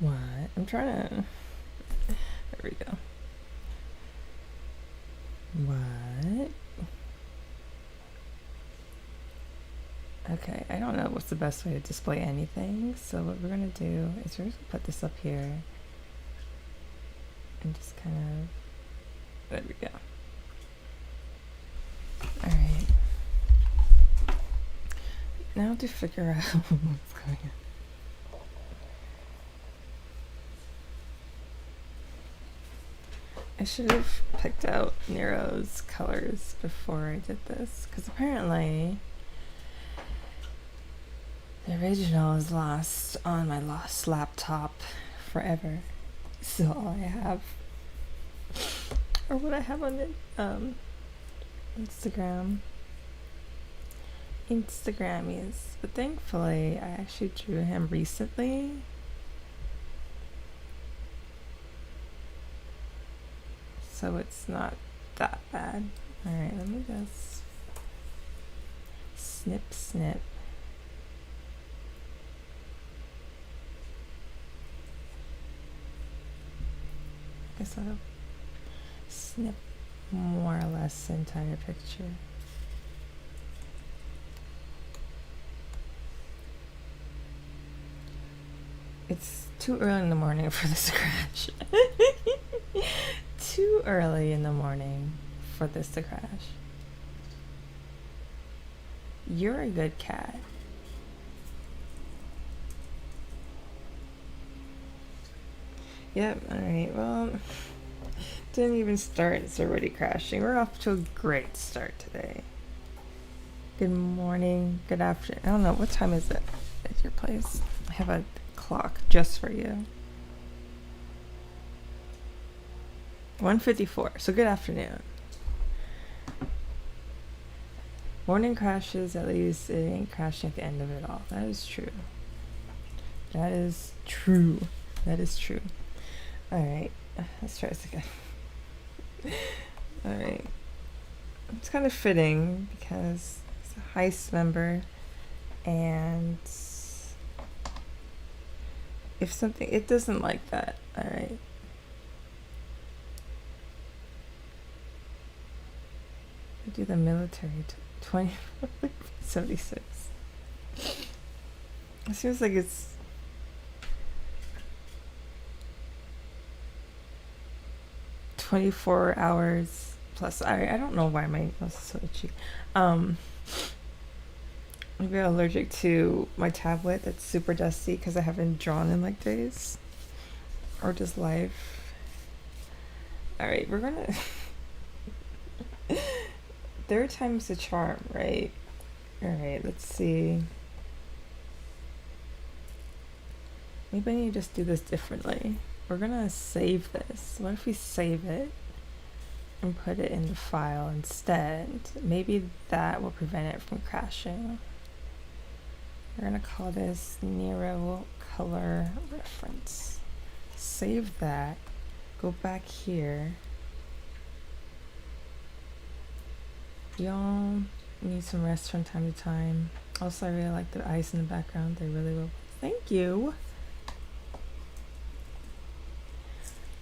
What? I'm trying to... There we go. What? Okay, I don't know what's the best way to display anything. So what we're gonna do is we're just gonna put this up here. And just kind of... There we go. Alright. Now to figure out what's going on. I should have picked out Nero's colors before I did this, because apparently the original is lost on my lost laptop forever. So all I have, or what I have on it, Instagram is, but thankfully I actually drew him recently. So it's not that bad. Alright, let me just snip. I guess I'll snip more or less the entire picture. It's too early in the morning for the scratch. Too early in the morning for this to crash. You're a good cat. Yep, alright, well, didn't even start, it's already crashing. We're off to a great start today. Good morning, good afternoon. I don't know, what time is it at your place? I have a clock just for you. 1:54, so good afternoon. Morning crashes, at least it ain't crashing at the end of it all. That is true. That is true. That is true. Alright, let's try this again. Alright. It's kind of fitting because it's a heist member, and if something, it doesn't like that. Alright. Do the military 2076. It seems like it's $24 hours plus. I don't know why my nose is so itchy. Maybe I'm allergic to my tablet that's super dusty because I haven't drawn in like days, or just life. All right, we're gonna. Third time's the charm, right? Alright, let's see. Maybe I need to just do this differently. We're gonna save this. What if we save it and put it in the file instead? Maybe that will prevent it from crashing. We're gonna call this Nero color reference. Save that. Go back here. Y'all need some rest from time to time. Also, I really like the eyes in the background. They really will. Thank you.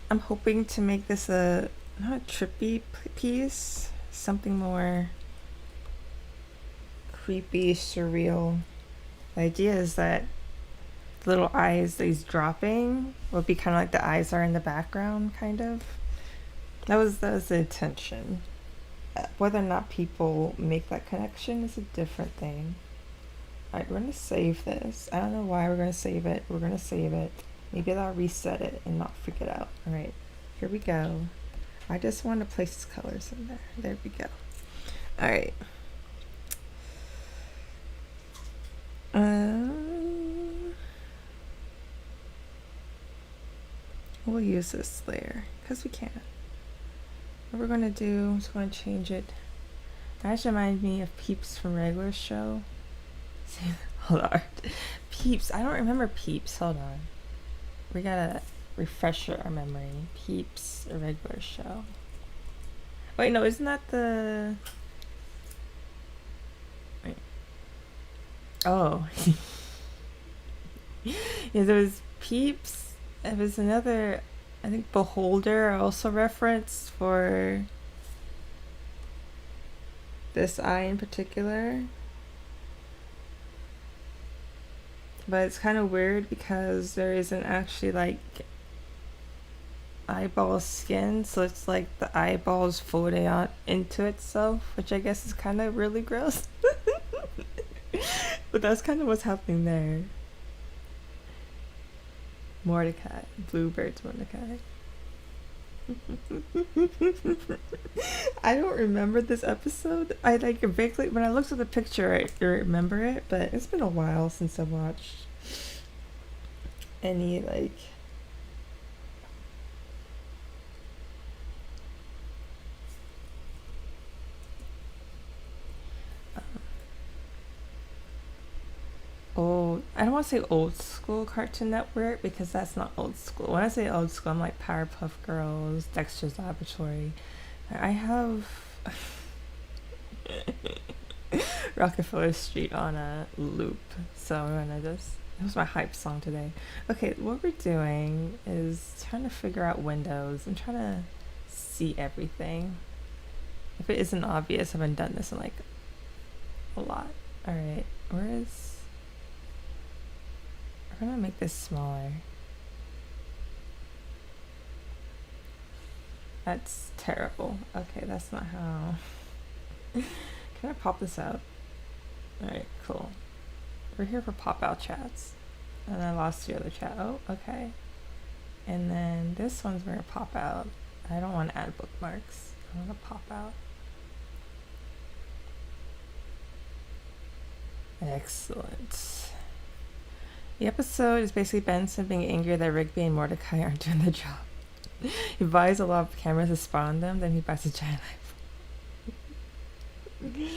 I'm hoping to make this a not a trippy piece, something more creepy, surreal. The idea is that the little eyes that he's dropping will be kind of like the eyes are in the background, kind of. That was the intention. Whether or not people make that connection is a different thing. Alright, we're going to save this. I don't know why we're going to save it. We're going to save it. Maybe I'll reset it and not freak it out. Alright, here we go. I just want to place colors in there. There we go. Alright. We'll use this layer because we can. What we're going to do is going to change it. That just reminds me of Peeps from Regular Show. Hold on. Peeps. I don't remember Peeps. Hold on. We gotta refresh our memory. Peeps, a Regular Show. Wait, no, isn't that the... Wait. Oh. Yeah, there was Peeps It was another, I think, Beholder also referenced for this eye in particular. But it's kind of weird because there isn't actually like eyeball skin, so it's like the eyeballs folding out into itself, which I guess is kind of really gross. But that's kind of what's happening there. Mordecai, Bluebird's Mordecai. I don't remember this episode. I like vaguely, when I looked at the picture, I remember it, but it's been a while since I watched any like. Old, I don't want to say old school Cartoon Network because that's not old school. When I say old school, I'm like Powerpuff Girls, Dexter's Laboratory. I have Rockefeller Street on a loop, so I'm gonna just. It was my hype song today. Okay, what we're doing is trying to figure out windows. I'm trying to see everything. If it isn't obvious, I haven't done this in like a lot. Alright, where is. I'm gonna make this smaller. That's terrible. Okay, that's not how. Can I pop this out? Alright, cool. We're here for pop out chats. And I lost the other chat. Oh, okay. And then this one's gonna pop out. I don't want to add bookmarks. I want to pop out. Excellent. The episode is basically Benson being angry that Rigby and Mordecai aren't doing the job. He buys a lot of cameras to spawn them, then he buys a giant iPhone.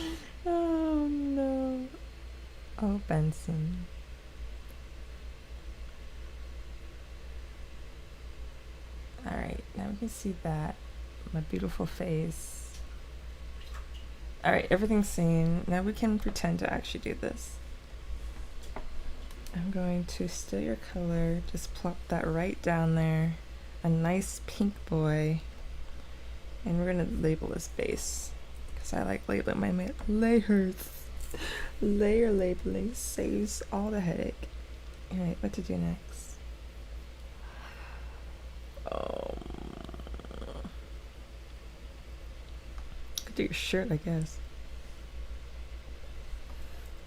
Oh no. Oh, Benson. Alright, now we can see that. My beautiful face. Alright, everything's seen. Now we can pretend to actually do this. I'm going to steal your color, just plop that right down there. A nice pink boy. And we're gonna label this base. Because I like labeling my layers. Layer labeling saves all the headache. Alright, what to do next? Could do your shirt, I guess.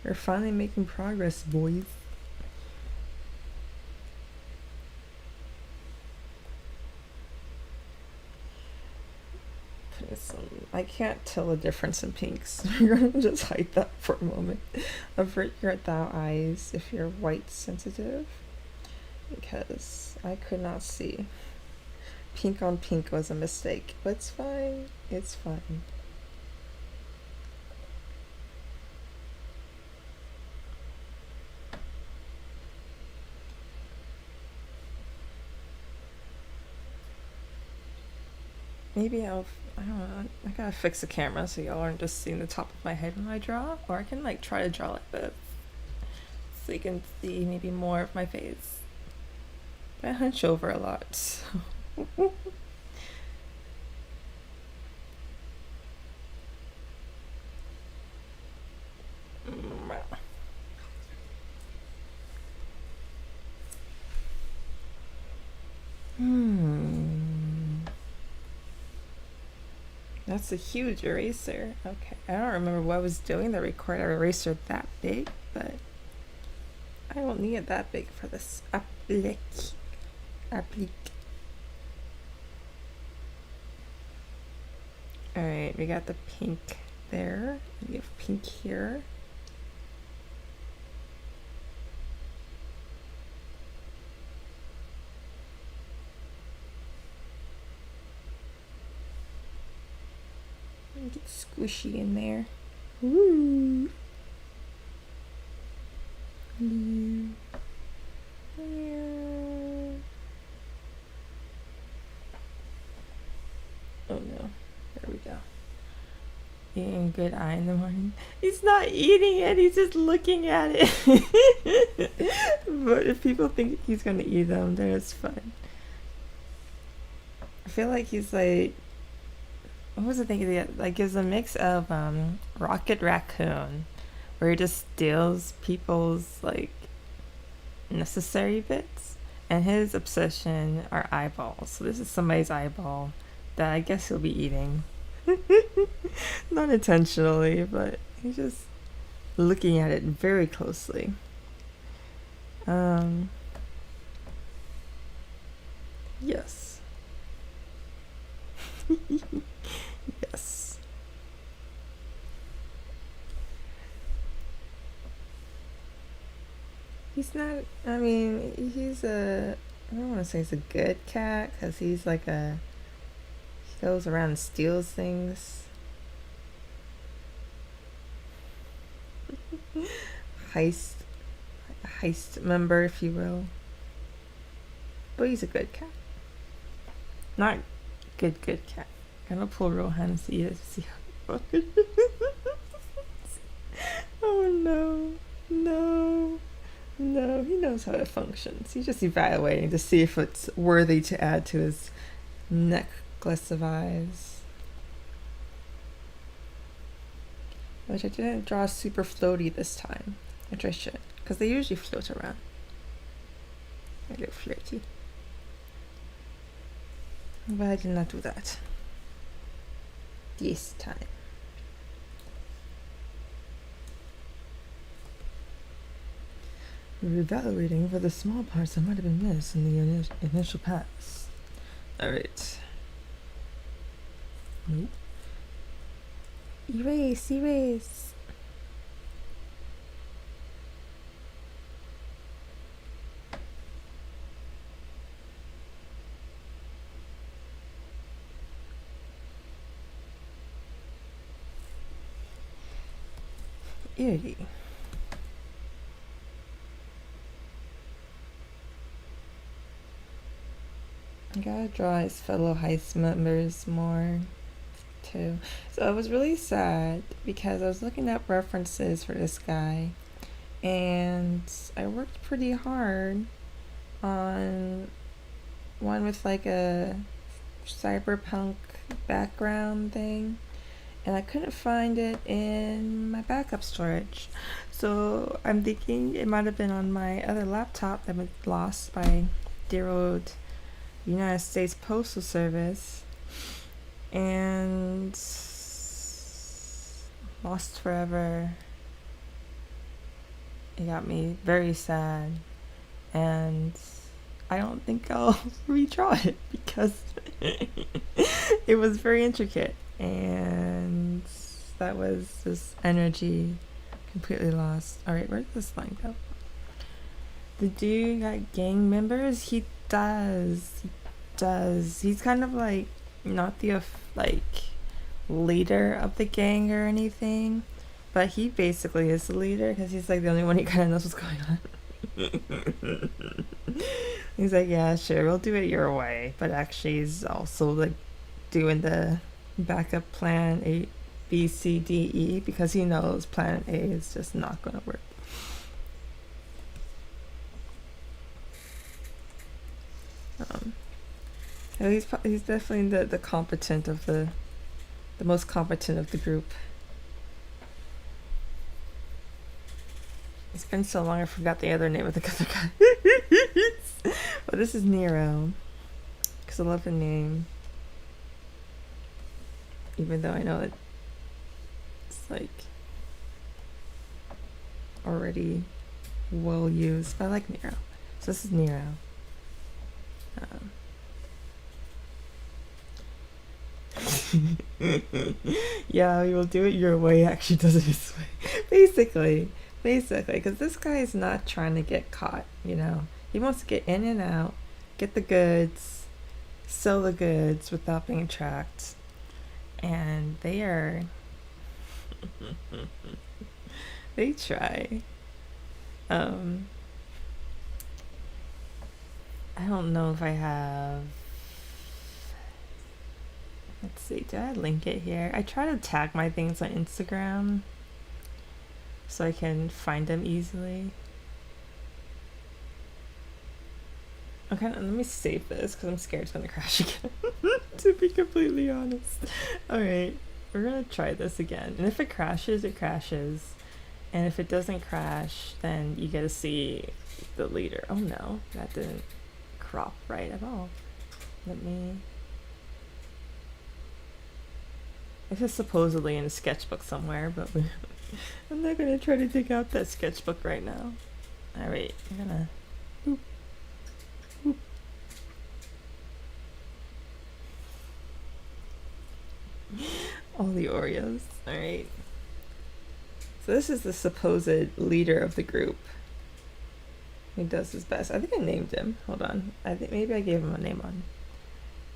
We're finally making progress, boys. I can't tell the difference in pinks. We're gonna just hide that for a moment. Avert your thou eyes if you're white sensitive, because I could not see. Pink on pink was a mistake, but it's fine. It's fine. Maybe I don't know, I gotta fix the camera so y'all aren't just seeing the top of my head when I draw, or I can like try to draw like this so you can see maybe more of my face. I hunch over a lot, so. That's a huge eraser. Okay, I don't remember what I was doing that required an eraser that big, but I don't need it that big for this applique. Alright, we got the pink there. We have pink here. Get squishy in there. Ooh. Oh no. There we go. Eating good eye in the morning. He's not eating it, he's just looking at it. But if people think he's gonna eat them, then it's fine. I feel like he's like, what was the thing that like gives a mix of Rocket Raccoon, where he just steals people's like necessary bits, and his obsession are eyeballs. So this is somebody's eyeball that I guess he'll be eating. Not intentionally, but he's just looking at it very closely. Yes. Yes. He's not, I mean, he's a, I don't want to say he's a good cat, because he's like a, he goes around and steals things. Heist member, if you will. But he's a good cat. Not good cat. I'm gonna pull Rohan and see how it Oh no. He knows how it functions. He's just evaluating to see if it's worthy to add to his necklace of eyes. Which I didn't draw super floaty this time, which I should, because they usually float around. A little flirty. But I did not do that this time. We're evaluating for the small parts that might have been missed in the initial pass. Alright. Nope. Erase. Eerie. I gotta draw his fellow heist members more too. So I was really sad because I was looking up references for this guy, and I worked pretty hard on one with like a cyberpunk background thing, and I couldn't find it in my backup storage. So I'm thinking it might have been on my other laptop that was lost by dear old United States Postal Service and lost forever. It got me very sad, and I don't think I'll redraw it because it was very intricate, and that was just energy completely lost. Alright, where's this line go? The dude got gang members? He does. He's kind of like not the like leader of the gang or anything, but he basically is the leader because he's like the only one who kind of knows what's going on. He's like, yeah, sure, we'll do it your way, but actually he's also like doing the backup plan A, B, C, D, E, because he knows plan A is just not gonna work. He's definitely the competent of the most competent of the group. It's been so long I forgot the other name of the other guy. Well, this is Nero, because I love the name, even though I know it's like already well used, but I like Nero. So this is Nero. Yeah, we will do it your way. Actually does it his way. Basically, because this guy is not trying to get caught, you know. He wants to get in and out, get the goods, sell the goods without being tracked. And they are they try. I don't know if I have, let's see, did I link it here? I try to tag my things on Instagram so I can find them easily. Okay, let me save this because I'm scared it's gonna crash again. To be completely honest. Alright, we're gonna try this again. And if it crashes, it crashes. And if it doesn't crash, then you get to see the leader. Oh no, that didn't crop right at all. Let me... This is supposedly in a sketchbook somewhere, but I'm not gonna try to dig out that sketchbook right now. Alright, I'm gonna... Boop. Boop. All the Oreos. Alright. So this is the supposed leader of the group. He does his best. I think I named him. Hold on. I think maybe I gave him a name on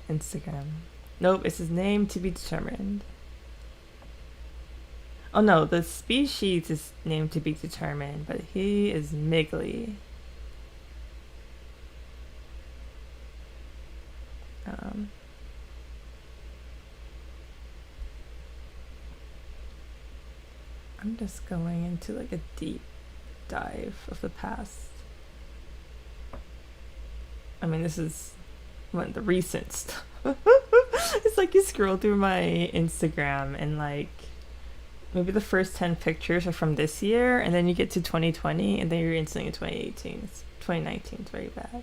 Instagram. Nope, it's his name to be determined. Oh no, the species is named to be determined, but he is Miggly. I'm just going into like a deep dive of the past. I mean, this is one of the recent stuff. It's like you scroll through my Instagram and like maybe the first 10 pictures are from this year, and then you get to 2020 and then you're instantly in 2018. 2019 is very bad.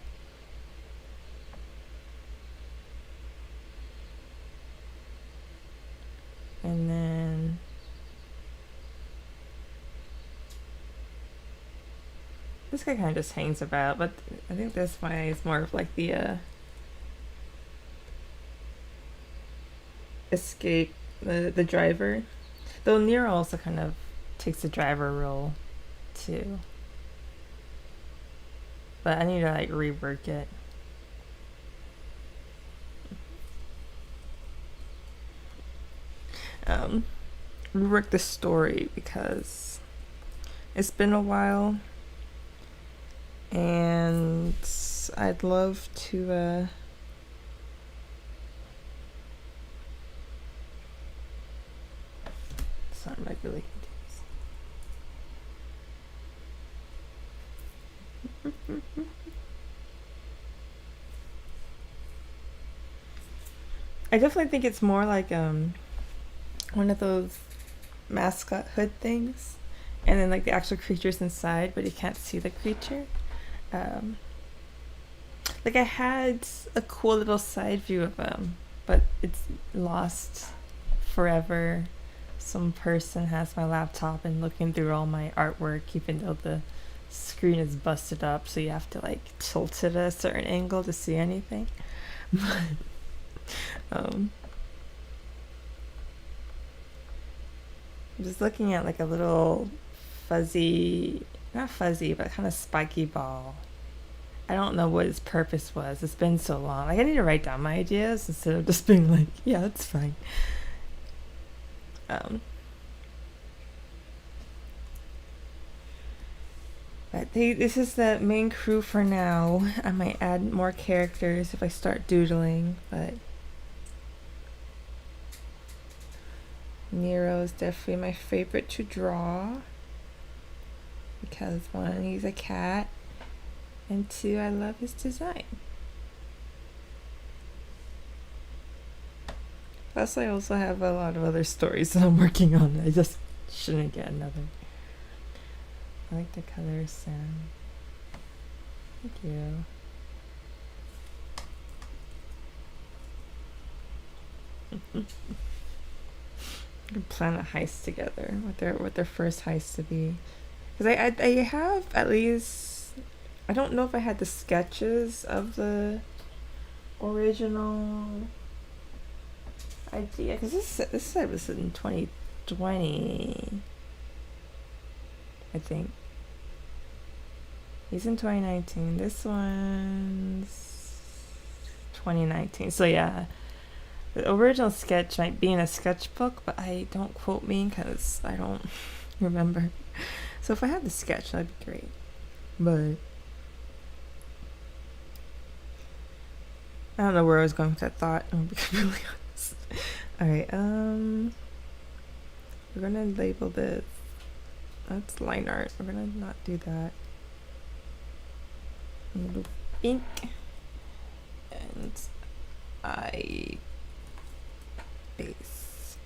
And then this guy kind of just hangs about, but I think this one is more of like the escape, the driver. Though Nero also kind of takes the driver role too. But I need to like rework it. Rework the story because it's been a while. And I'd love to sorry, I'm like really confused. I definitely think it's more like one of those mascot hood things, and then like the actual creature's inside, but you can't see the creature. Like I had a cool little side view of them, but it's lost forever. Some person has my laptop and looking through all my artwork, even though the screen is busted up, so you have to like tilt it at a certain angle to see anything. I'm just looking at like a little fuzzy, not fuzzy, but kind of spiky ball. I don't know what its purpose was. It's been so long. Like I need to write down my ideas instead of just being like, yeah, it's fine. But this is the main crew for now. I might add more characters if I start doodling, but Nero is definitely my favorite to draw because one, he's a cat, and two, I love his design. Plus, I also have a lot of other stories that I'm working on. I just shouldn't get another. I like the color, Sam. Thank you. We can plan a heist together. What their first heist to be. Because I have at least, I don't know if I had the sketches of the original idea, because this site was in 2020, I think. He's in 2019. This one's 2019. So yeah, the original sketch might be in a sketchbook, but I don't quote me because I don't remember. So if I had the sketch, that'd be great. But I don't know where I was going with that thought. I'm being really honest. Alright, we're gonna label this. That's line art. We're gonna not do that. Pink. backgrounds. Eye base.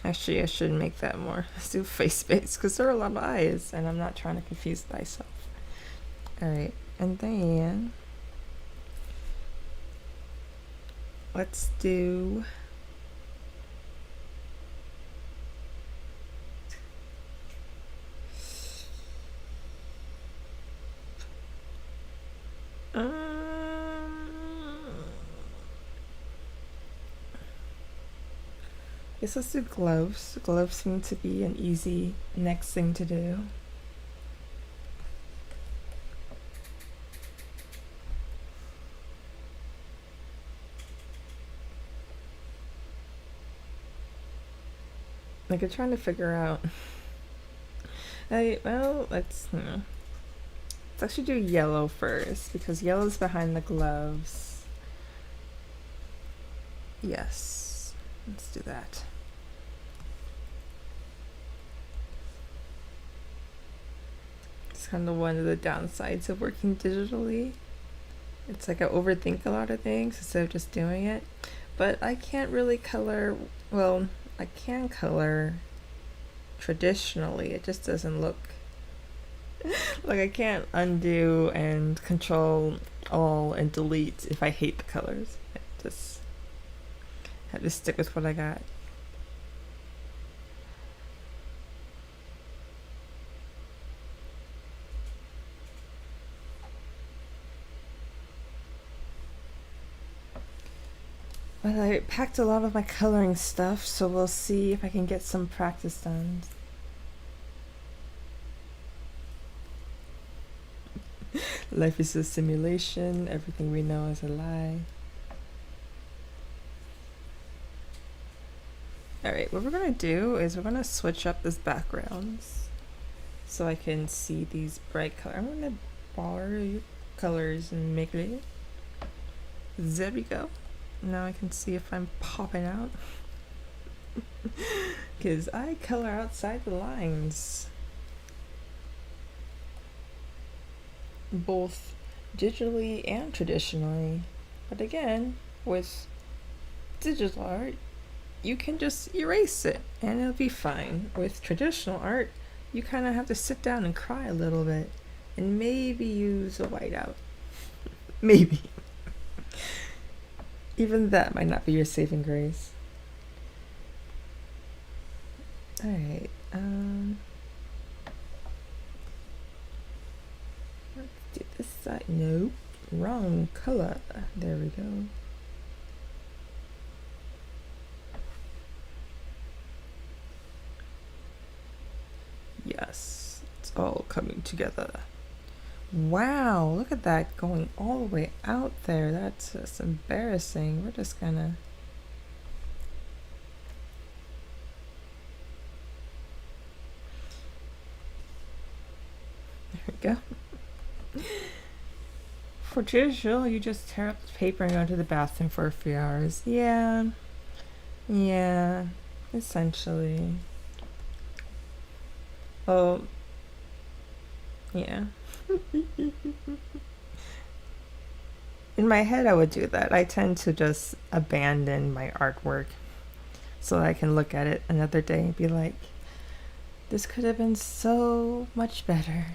Actually, I should make that more. Let's do face base because there are a lot of eyes and I'm not trying to confuse myself. Alright, and then let's do guess let's do gloves. Gloves seem to be an easy next thing to do. Like, I'm trying to figure out. Well, let's actually do yellow first because yellow's behind the gloves. Yes, let's do that. It's kind of one of the downsides of working digitally. It's like I overthink a lot of things instead of just doing it. But I can't really color, well, I can color traditionally. It just doesn't look like I can't undo and control all and delete if I hate the colors. I just have to stick with what I got. But I packed a lot of my coloring stuff, so we'll see if I can get some practice done. Life is a simulation, everything we know is a lie. Alright, what we're gonna do is we're gonna switch up this backgrounds so I can see these bright colors. I'm gonna borrow your colors and make it. There we go. Now I can see if I'm popping out. Because I color outside the lines. Both digitally and traditionally. But again, with digital art, you can just erase it and it'll be fine. With traditional art, you kind of have to sit down and cry a little bit and maybe use a whiteout. Maybe. Even that might not be your saving grace. Alright, let's do this side. Nope, wrong color. There we go. Yes, it's all coming together. Wow, look at that going all the way out there. That's just embarrassing. We're just gonna... There we go. For digital, you just tear up the paper and go to the bathroom for a few hours. Yeah. Yeah, essentially. Oh, yeah. In my head, I would do that. I tend to just abandon my artwork so that I can look at it another day and be like, this could have been so much better.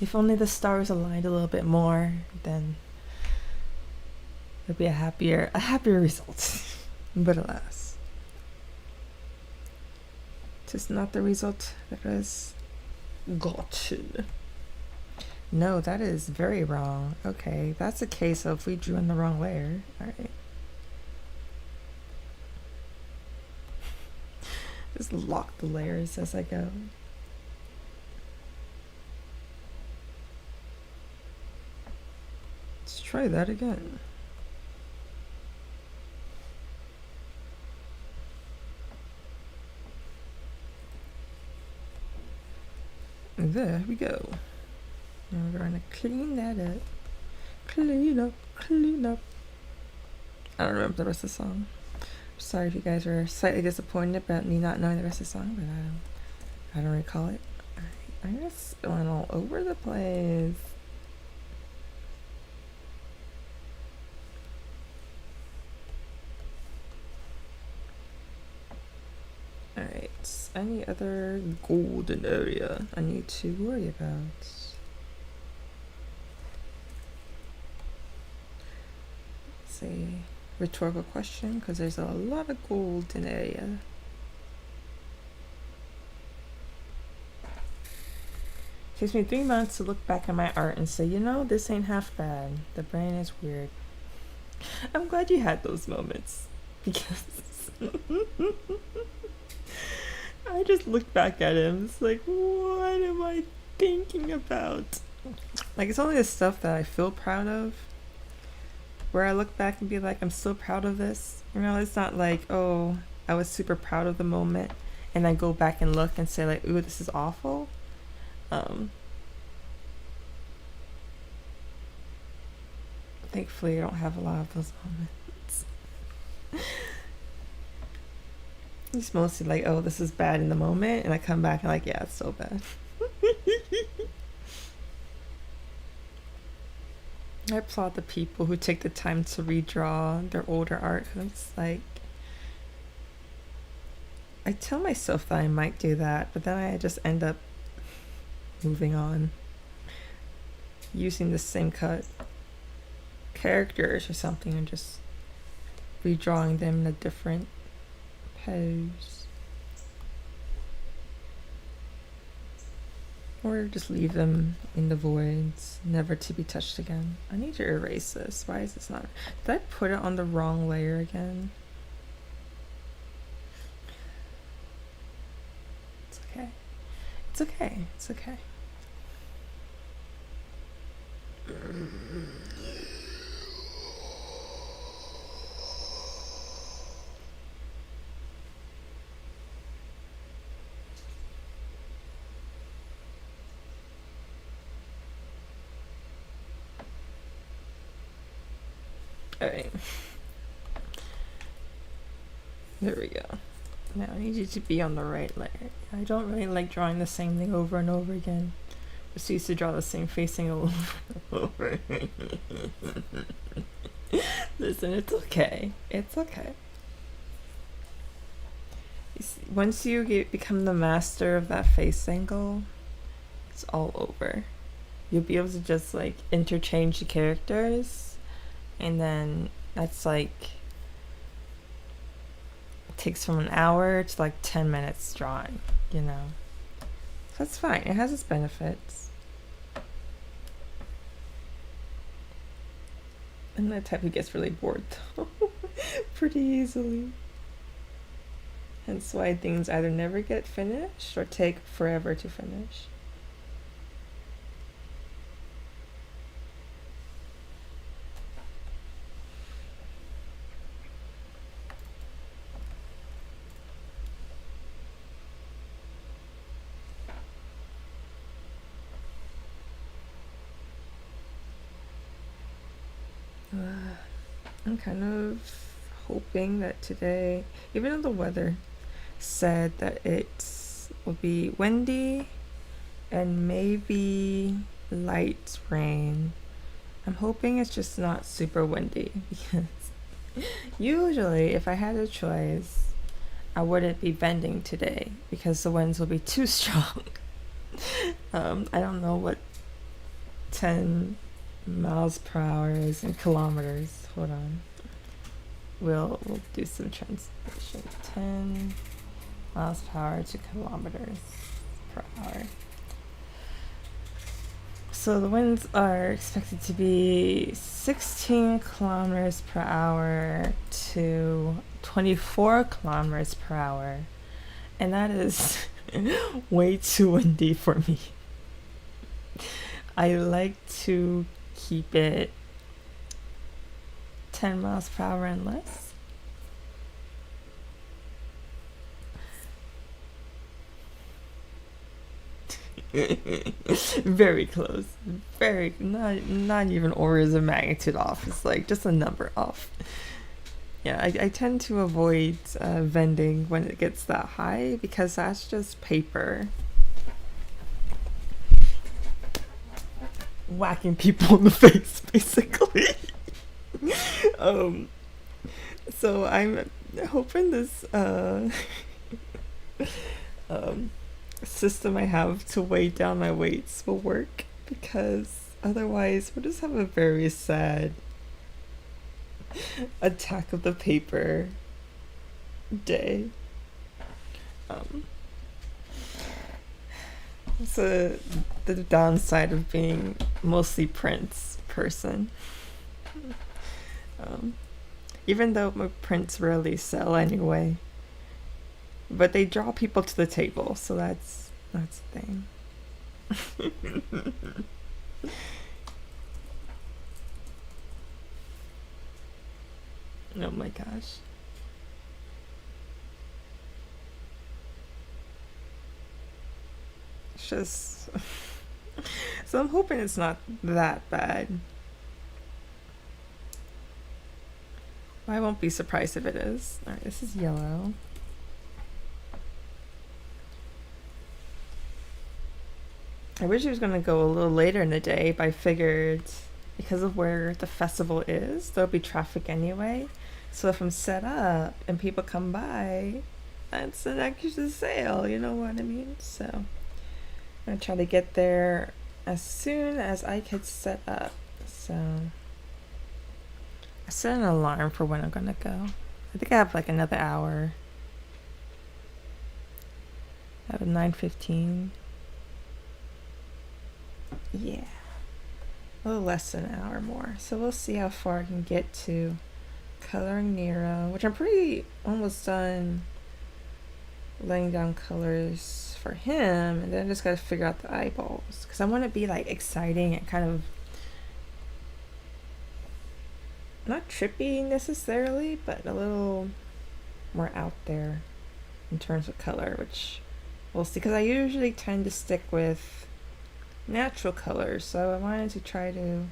If only the stars aligned a little bit more, then it'd be a happier result. But alas, just not the result that was gotten. No, that is very wrong. Okay, that's a case of we drew in the wrong layer. Alright. Just lock the layers as I go. Let's try that again. There we go. Now we're going to clean that up. Clean up, clean up. I don't remember the rest of the song. Sorry if you guys are slightly disappointed about me not knowing the rest of the song, but I don't recall it. Alright, I'm just going all over the place. any other golden area I need to worry about? Say rhetorical question, because there's a lot of golden area. Takes me 3 months to look back at my art and say, you know, this ain't half bad. The brain is weird. I'm glad you had those moments, because I just look back at him. It's like, what am I thinking about? Like, it's only the stuff that I feel proud of, where I look back and be like, I'm still proud of this. You know, it's not like, oh, I was super proud of the moment, and I go back and look and say like, ooh, this is awful. Thankfully, I don't have a lot of those moments. It's mostly like, oh, this is bad in the moment, and I come back and like, yeah, it's so bad. I applaud the people who take the time to redraw their older art, because it's like, I tell myself that I might do that, but then I just end up moving on, using the same cut characters or something and just redrawing them in a different pose, or just leave them in the voids, never to be touched again. I need to erase this. Why is this not? Did I put it on the wrong layer again? It's okay. It's okay. It's okay. Alright. There we go. Now I need you to be on the right layer. I don't really like drawing the same thing over and over again. Just used to draw the same facing over and over. Listen, it's okay. It's okay. You see, once you become the master of that face angle, it's all over. You'll be able to just like interchange the characters, and then that's like, it takes from an hour to like 10 minutes drawing, you know. So that's fine. It has its benefits. I'm the type who gets really bored though, pretty easily. Hence why things either never get finished or take forever to finish. I'm kind of hoping that today, even though the weather said that it will be windy and maybe light rain, I'm hoping it's just not super windy, because usually if I had a choice, I wouldn't be bending today because the winds will be too strong. I don't know what 10 miles per hour is in kilometers. Hold on. We'll do some translation. 10 miles per hour to kilometers per hour. So the winds are expected to be 16 kilometers per hour to 24 kilometers per hour. And that is way too windy for me. I like to keep it 10 miles per hour and less. Very close. Very, not even orders of magnitude off. It's like just a number off. Yeah, I tend to avoid vending when it gets that high, because that's just paper. Whacking people in the face, basically. So I'm hoping this um, system I have to weigh down my weights will work, because otherwise we'll just have a very sad attack of the paper day. Um, so the downside of being mostly prints person. Um, Even though my prints rarely sell anyway, but they draw people to the table, so that's the thing. Oh my gosh. It's just so I'm hoping it's not that bad. I won't be surprised if it is. Alright, this is yellow. I wish it was gonna go a little later in the day, but I figured because of where the festival is, there'll be traffic anyway. So if I'm set up and people come by, that's an extra sale, you know what I mean? So I'm gonna try to get there as soon as I could set up. So I set an alarm for when I'm gonna go. I think I have like another hour. I have a 9:15. Yeah. A little less than an hour more. So we'll see how far I can get to coloring Nero, which I'm pretty almost done laying down colors for him, and then I just gotta figure out the eyeballs, because I want to be like exciting and kind of not trippy necessarily, but a little more out there in terms of color, which we'll see, because I usually tend to stick with natural colors, so I wanted to try to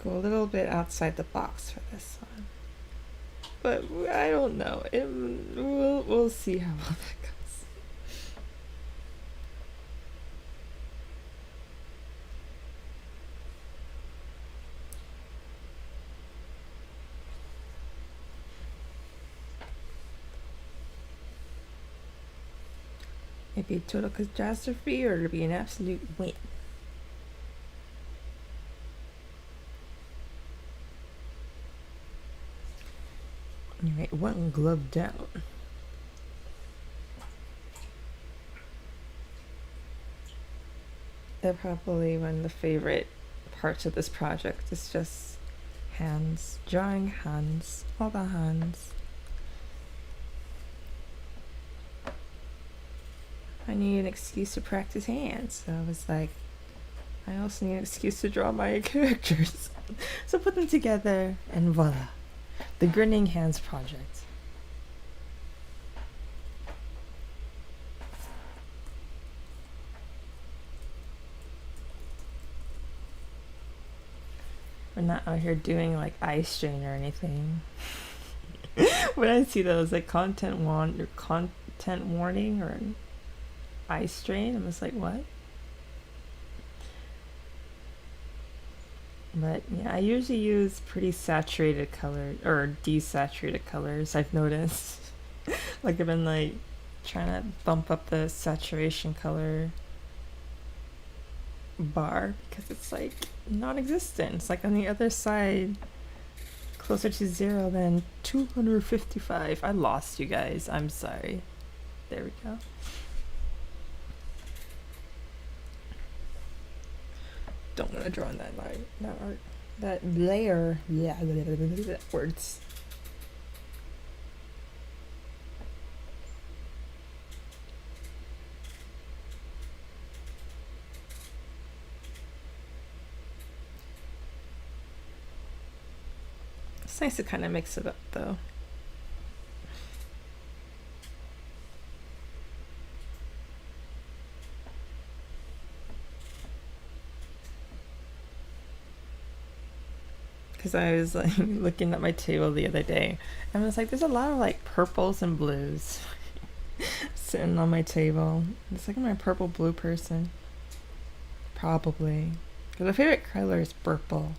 go a little bit outside the box for this one. But I don't know. We'll see how well that goes. It'd be a total catastrophe, or it'd be an absolute win. Alright, one glove down. They're probably one of the favorite parts of this project. It's just hands, drawing hands, all the hands. I need an excuse to practice hands, so I was like, I also need an excuse to draw my characters. So put them together, and voila. The Grinning Hands project. We're not out here doing like eye strain or anything. When I see those like content warning or an eye strain, I'm just like, what? But yeah, I usually use pretty saturated color or desaturated colors, I've noticed. Like I've been like trying to bump up the saturation color bar, because it's like non-existent. It's like on the other side, closer to 0 than 255. I lost you guys. I'm sorry. There we go. Don't want to draw on that line, that layer. Yeah, words. It's nice to kind of mix it up, though. Because I was like looking at my table the other day, and I was like, there's a lot of like purples and blues sitting on my table. It's like, I'm a purple blue person, probably, because my favorite color is purple,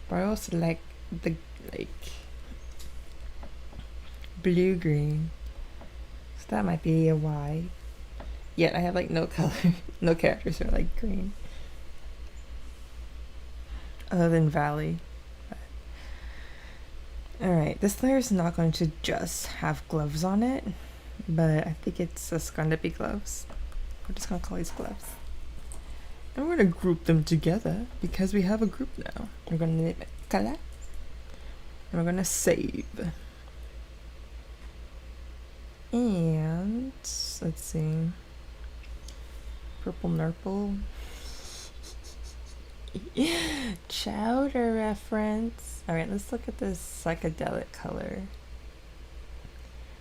but I also like the like blue green. So that might be a why. Yet I have like no color, no characters who are like green. Other than Valley. Alright, this layer is not going to just have gloves on it, but I think it's just going to be gloves. We're just going to call these gloves. And we're going to group them together because we have a group now. We're going to name it Color. And we're going to save. And let's see. Purple Nurple. Chowder reference. Alright, let's look at this psychedelic color.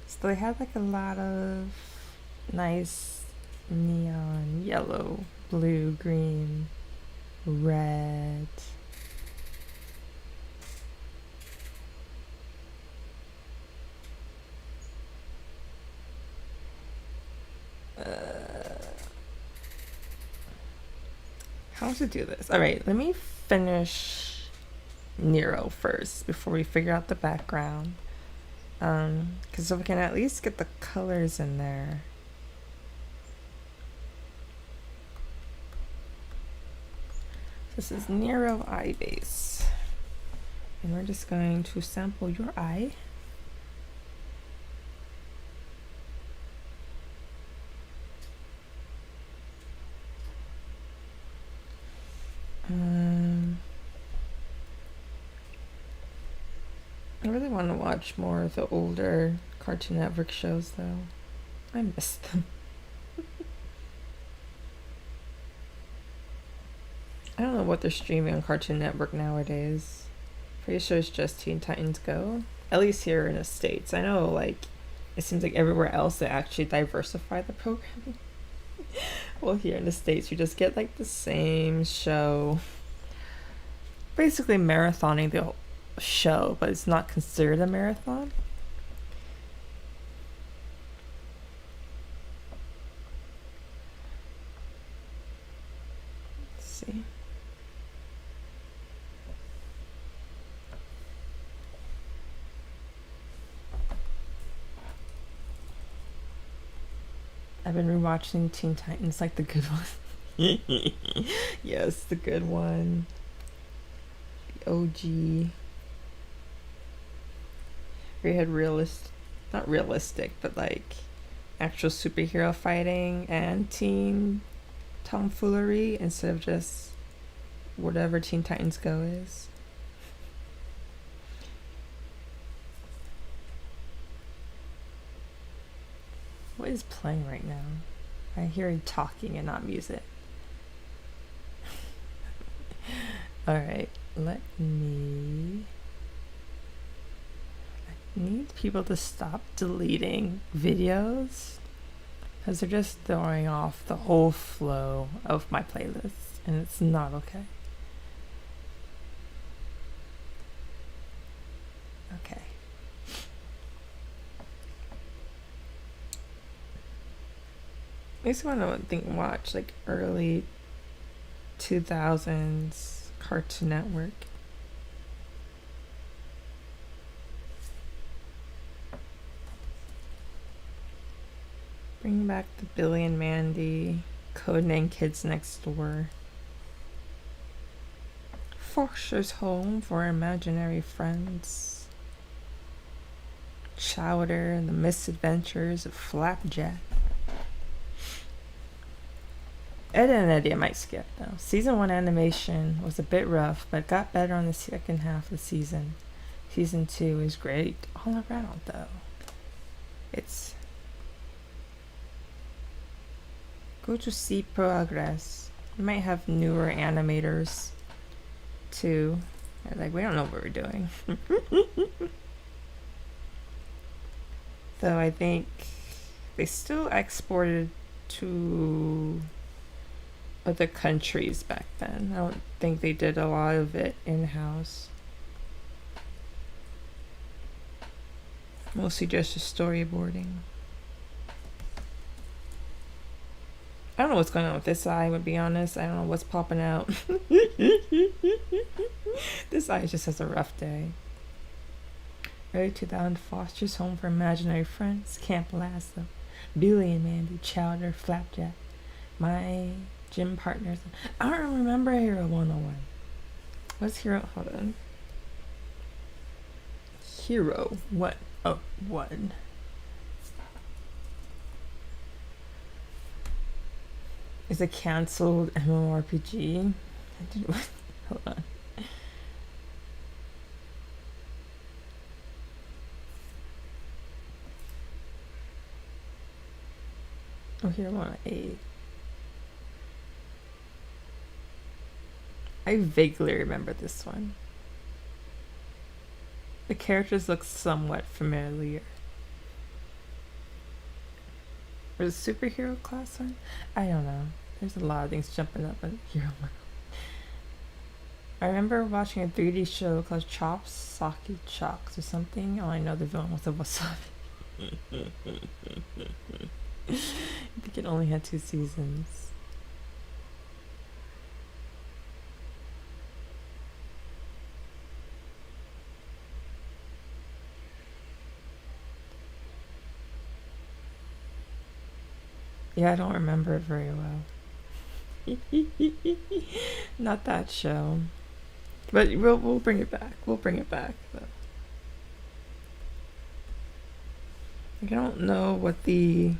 So they have like a lot of nice neon yellow, blue, green, red. How to do this? Alright, let me finish Nero first before we figure out the background. Because if we can at least get the colors in there. This is Nero eye base. And we're just going to sample your eye. I really want to watch more of the older Cartoon Network shows though. I miss them. I don't know what they're streaming on Cartoon Network nowadays. Pretty sure it's just Teen Titans Go. At least here in the States. I know like it seems like everywhere else they actually diversify the programming. Well, here in the States you just get like the same show. Basically marathoning the whole show, but it's not considered a marathon. Let's see. I've been rewatching Teen Titans, like the good one. Yes, the good one. The OG. We had not realistic, but like actual superhero fighting and teen tomfoolery instead of just whatever Teen Titans Go is. What is playing right now? I hear you talking and not music. Alright, I need people to stop deleting videos because they're just throwing off the whole flow of my playlist and it's not okay. Okay. Makes me want to watch like early 2000s Cartoon Network. Bring back the Billy and Mandy, Codename Kids Next Door, Foster's Home for Imaginary Friends, Chowder and the Misadventures of Flapjack. Ed and Eddie I might skip though. Season 1 animation was a bit rough, but got better on the second half of the season. Season 2 is great all around though. It's go to see progress. We might have newer animators too. They're like, we don't know what we're doing. Though I think they still exported to other countries back then. I don't think they did a lot of it in-house. Mostly just the storyboarding. I don't know what's going on with this eye, to be honest. I don't know what's popping out. This eye just has a rough day. Early 2000 Foster's Home for Imaginary Friends. Can't last though. Billy and Mandy, Chowder, Flapjack. My gym partners. I don't remember Hero 101. What's Hero? Hold on. Hero. What? Oh, one. Is a cancelled MMORPG. Hold on. Oh, Hero 108. I vaguely remember this one. The characters look somewhat familiar. Or the superhero class one? I don't know. There's a lot of things jumping up on Hero 1. I remember watching a 3D show called Chops, Saki Chops or something. All I know the villain was a wasabi. I think it only had 2 seasons. Yeah, I don't remember it very well. Not that show. But we'll bring it back. We'll bring it back though. Like, I don't know what the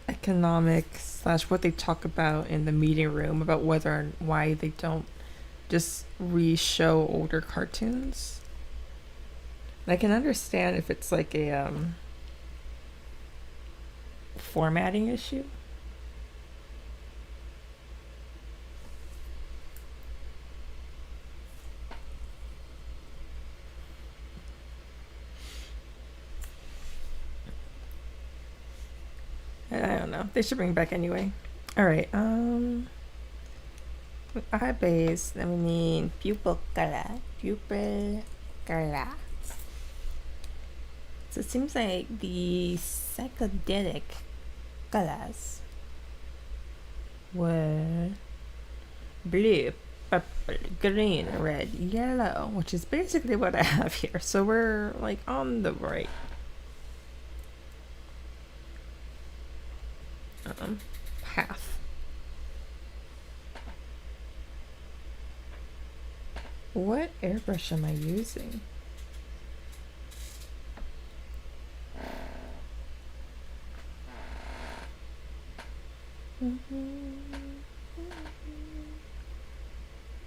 economics / what they talk about in the meeting room about whether and why they don't just re-show older cartoons. I can understand if it's like a formatting issue. I don't know. They should bring it back anyway. All right. Eye base. Then we need pupil color. Pupil color. So it seems like the psychedelic colors were blue, purple, green, red, yellow, which is basically what I have here. So we're like on the right. Path. What airbrush am I using?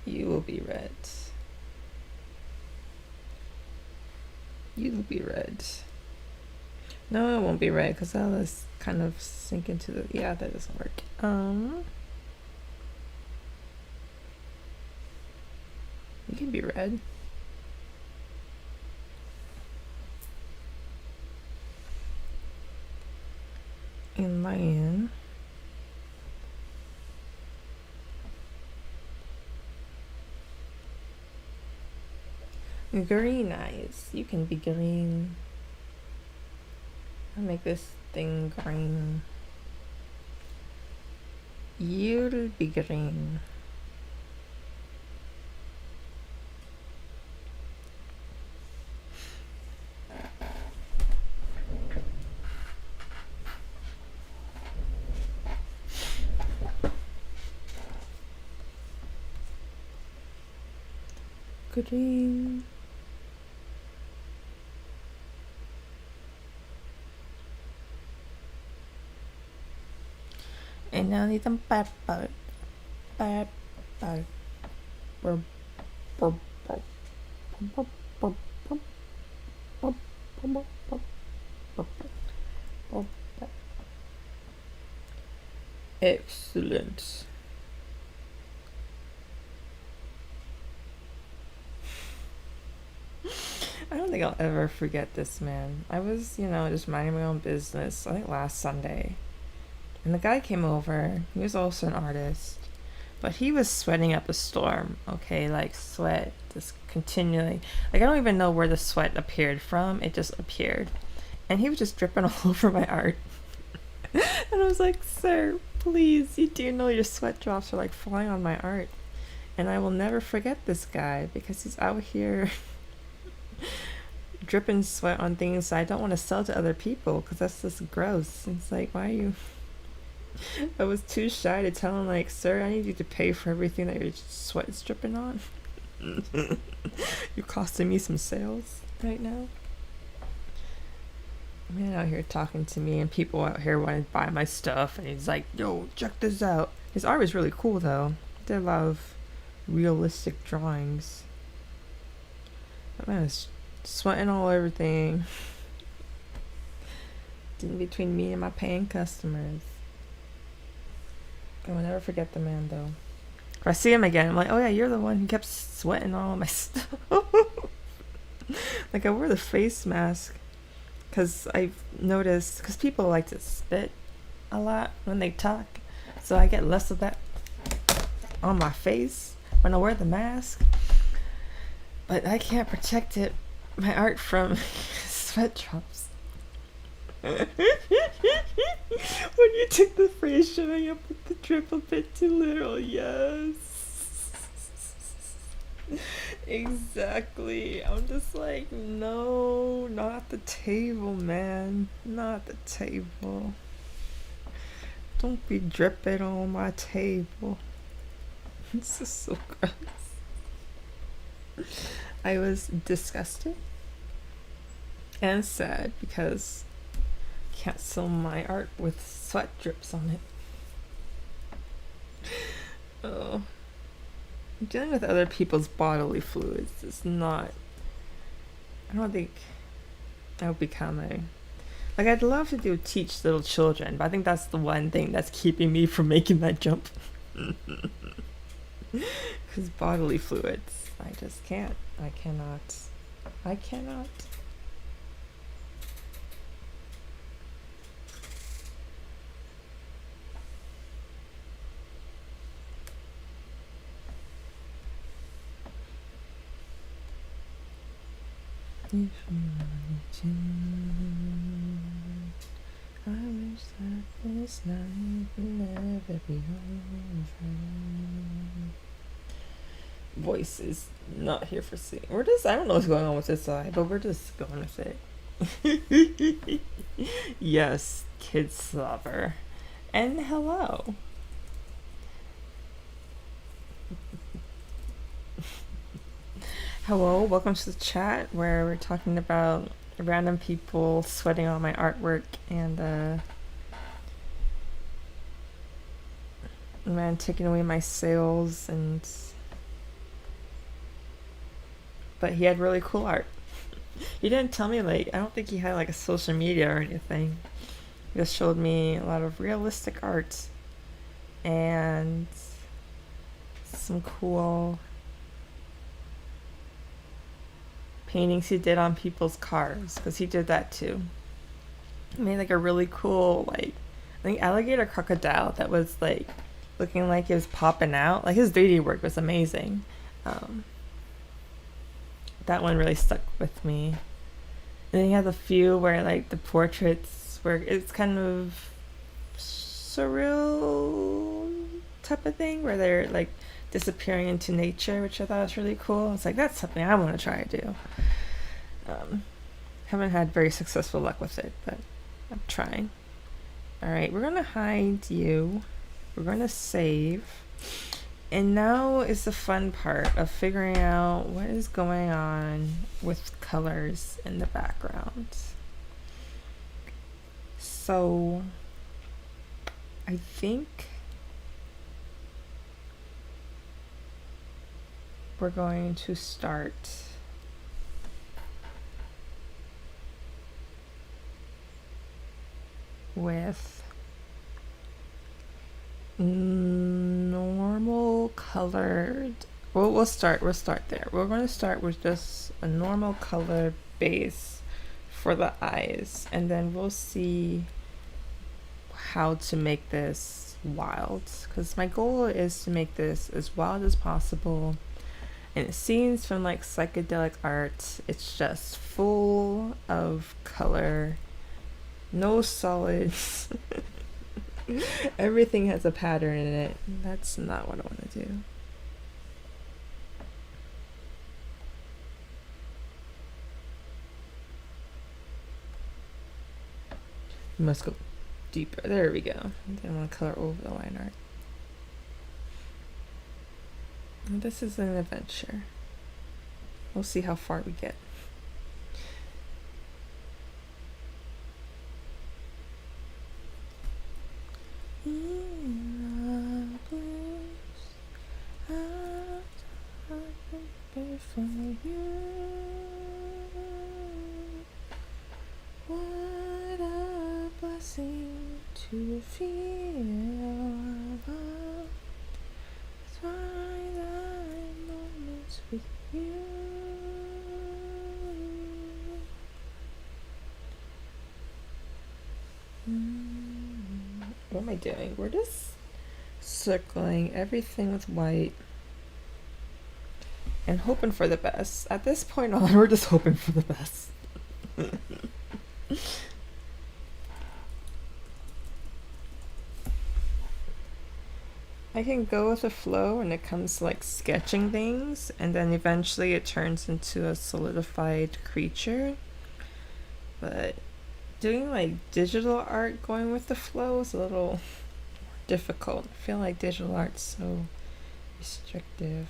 You will be red. You will be red. No, it won't be red because that'll just kind of sink into the. Yeah, that doesn't work. You can be red. And lion. Green eyes. You can be green. I'll make this thing green. You'll be green. Green. And now I need some purple. Excellent. I don't think I'll ever forget this man. I was, just minding my own business, I think last Sunday. And the guy came over. He was also an artist. But he was sweating up a storm, okay? Like, sweat just continually. Like, I don't even know where the sweat appeared from. It just appeared. And he was just dripping all over my art. And I was like, sir, please, you do know your sweat drops are like flying on my art. And I will never forget this guy because he's out here dripping sweat on things I don't want to sell to other people because that's just gross. It's like, why are you? I was too shy to tell him, like, sir, I need you to pay for everything that your sweat is dripping on. You're costing me some sales right now. Man out here talking to me, and people out here want to buy my stuff, and he's like, yo, check this out. His art is really cool though. I did a lot of realistic drawings. That man is sweating all everything. In between me and my paying customers. I will never forget the man though. If I see him again, I'm like, oh yeah, you're the one who kept sweating all of my stuff. Like, I wore the face mask because I've noticed, because people like to spit a lot when they talk, so I get less of that on my face when I wear the mask. But I can't protect it, my art, from sweat drops. When you took the phrase showing up with the drip a bit too literal, yes. Exactly. I'm just like, no, not at the table, man. Not at the table. Don't be dripping on my table. This is so gross. I was disgusted and sad because I can't sell my art with sweat drips on it. Oh. Dealing with other people's bodily fluids is not... I don't think I would become a... Like, I'd love to teach little children, but I think that's the one thing that's keeping me from making that jump. Because bodily fluids, I just can't. I cannot. If you wanted to, I wish that this night would never be over. Voice is not here for singing. I don't know what's going on with this side, but we're just going with it. Yes, kid slobber. And hello. Hello, welcome to the chat where we're talking about random people sweating on my artwork and man taking away my sales, but he had really cool art. He didn't tell me, like, I don't think he had like a social media or anything. He just showed me a lot of realistic art and some cool paintings he did on people's cars, because he did that too. He made like a really cool, like, I think alligator crocodile that was like looking like it was popping out. Like, his 3D work was amazing. That one really stuck with me. And then he has a few where like the portraits where it's kind of surreal type of thing where they're like disappearing into nature, which I thought was really cool. It's like, that's something I want to try to do. Haven't had very successful luck with it, but I'm trying. Alright, we're gonna hide you. We're gonna save. And now is the fun part of figuring out what is going on with colors in the background. So I think we're going to start with normal colored. Well, we'll start there. We're going to start with just a normal color base for the eyes, and then we'll see how to make this wild, because my goal is to make this as wild as possible. And it seems from like psychedelic art, it's just full of color, no solids. Everything has a pattern in it. That's not what I want to do. We must go deeper. There we go. Then I want to color over the line art. And this is an adventure. We'll see how far we get. For you, what a blessing to feel love. Twilight moments with you. What am I doing? We're just circling everything with white. And hoping for the best. At this point on, we're just hoping for the best. I can go with the flow when it comes to like sketching things, and then eventually it turns into a solidified creature. But doing like digital art going with the flow is a little difficult. I feel like digital art's so restrictive.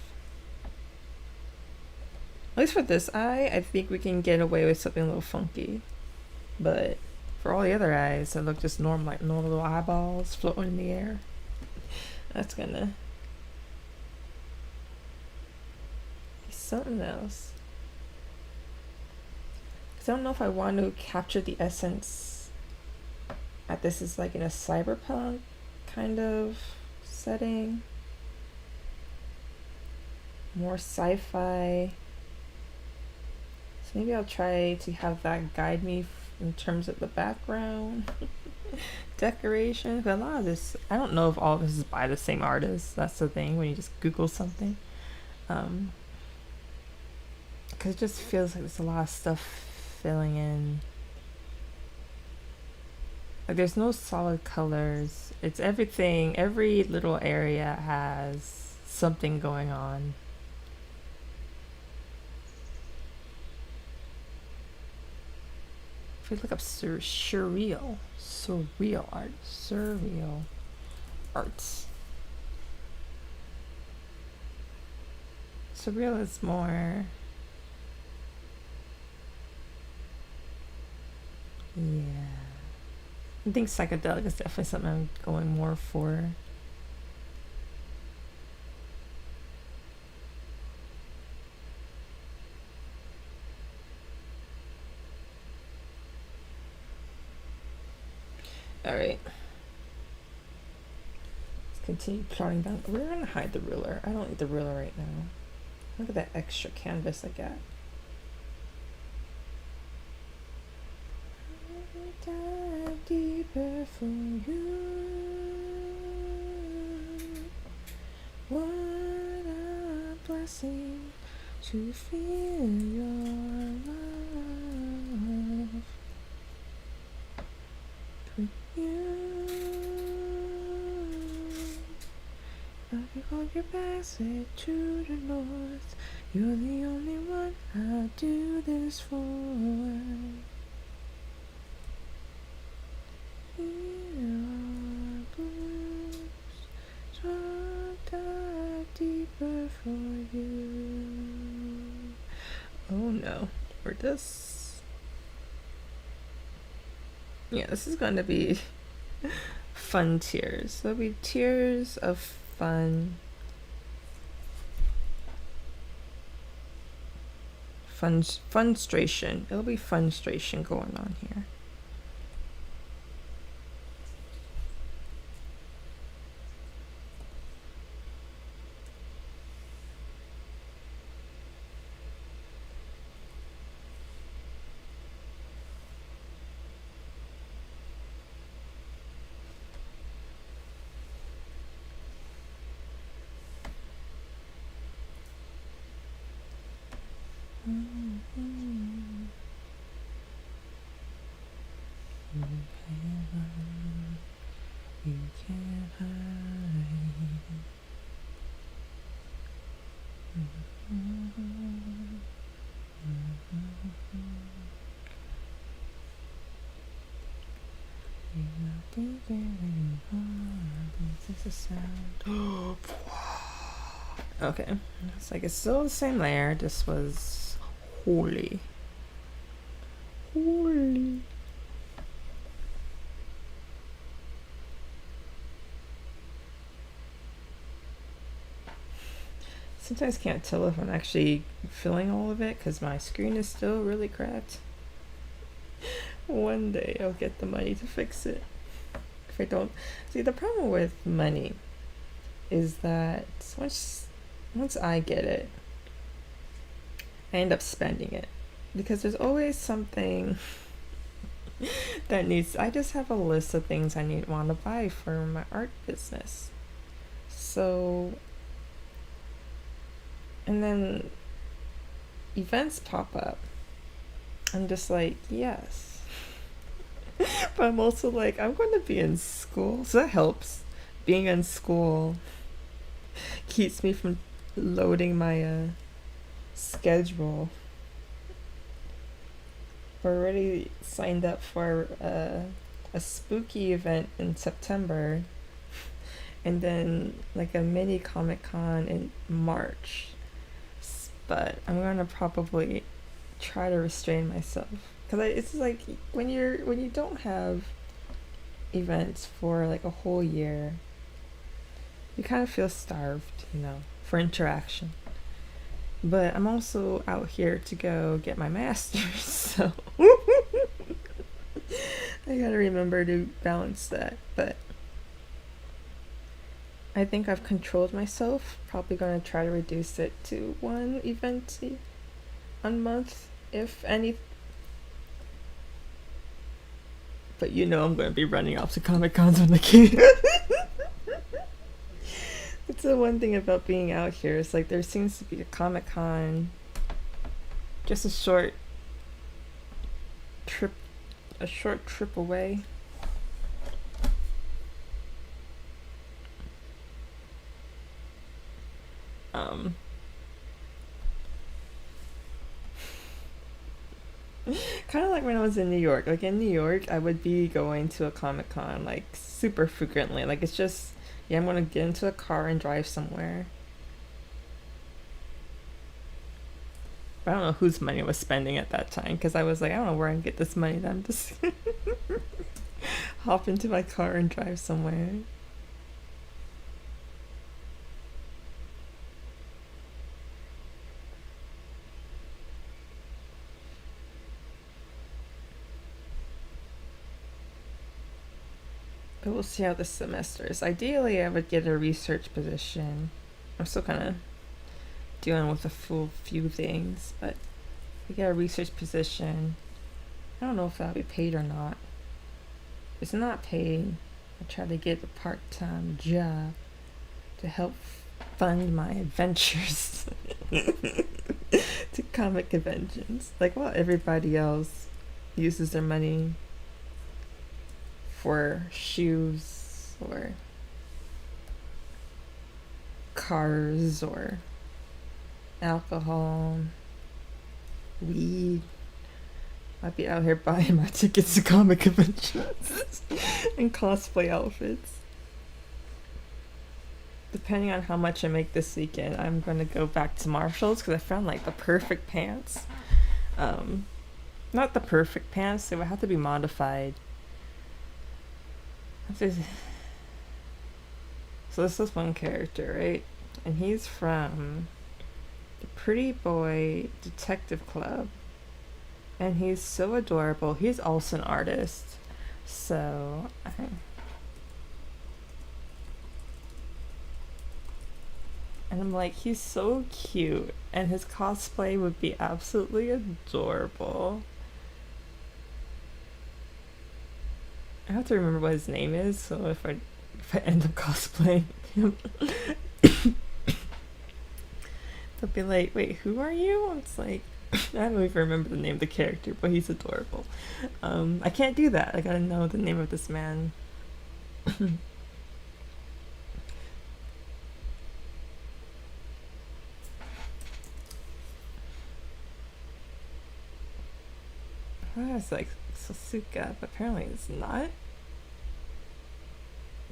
At least for this eye, I think we can get away with something a little funky. But for all the other eyes that look just normal, like normal little eyeballs floating in the air, that's gonna be something else. Because I don't know if I want to capture the essence that this is like in a cyberpunk kind of setting. More sci-fi. So maybe I'll try to have that guide me in terms of the background decoration. But a lot of this, I don't know if all of this is by the same artist. That's the thing when you just Google something. Because it just feels like there's a lot of stuff filling in. Like there's no solid colors. It's everything, every little area has something going on. If we look up surreal art, surreal arts. Surreal is more, yeah. I think psychedelic is definitely something I'm going more for. Alright. Let's continue plotting down. We're gonna hide the ruler. I don't need the ruler right now. Look at that extra canvas I got. Dive deeper for you. What a blessing to feel your love. With you, if you hold your passage to the north, you're the only one I'll do this for. Deeper for you. Oh no, we're just, yeah, this is going to be fun tears. There'll be tears of fun. Funstration. It'll be funstration going on here. You can't hide. This is sound. Okay, it's like it's still the same layer. This was holy. Holy. Sometimes can't tell if I'm actually filling all of it because my screen is still really cracked. One day I'll get the money to fix it. If I don't, see, the problem with money is that once I get it, I end up spending it because there's always something that needs. I just have a list of things I want to buy for my art business. So, and then events pop up. I'm just like, yes. But I'm also like, I'm going to be in school. So that helps. Being in school keeps me from loading my schedule. We're already signed up for a spooky event in September. And then like a mini Comic-Con in March. But I'm going to probably try to restrain myself. Because it's like when you don't have events for like a whole year, you kind of feel starved, for interaction. But I'm also out here to go get my master's, so I gotta remember to balance that. But I think I've controlled myself. Probably gonna try to reduce it to one event a month, if any. But I'm going to be running off to Comic-Cons when I can. It's the one thing about being out here. It's like there seems to be a Comic-Con, just a short trip away. Kind of like when I was in New York. Like in New York, I would be going to a Comic-Con like super frequently. Like it's just, I'm gonna get into a car and drive somewhere. But I don't know whose money I was spending at that time because I was like, I don't know where I can get this money. Then I'm just hop into my car and drive somewhere. But we'll see how this semester is. Ideally, I would get a research position. I'm still kind of dealing with a full few things, but I get a research position. I don't know if that'll be paid or not. If it's not paid, I try to get a part-time job to help fund my adventures to comic conventions. Like, well, everybody else uses their money for shoes or cars or alcohol, weed. I'd be out here buying my tickets to comic conventions and cosplay outfits. Depending on how much I make this weekend, I'm going to go back to Marshall's because I found like the perfect pants. Not the perfect pants, they would have to be modified. So this is one character, right? And he's from the Pretty Boy Detective Club. And he's so adorable. He's also an artist. So and I'm like, he's so cute. And his cosplay would be absolutely adorable. I have to remember what his name is, so if I end up cosplaying him, they'll be like, wait, who are you? It's like, I don't even remember the name of the character, but he's adorable. I can't do that. I gotta know the name of this man. It's like Sasuke, but apparently it's not.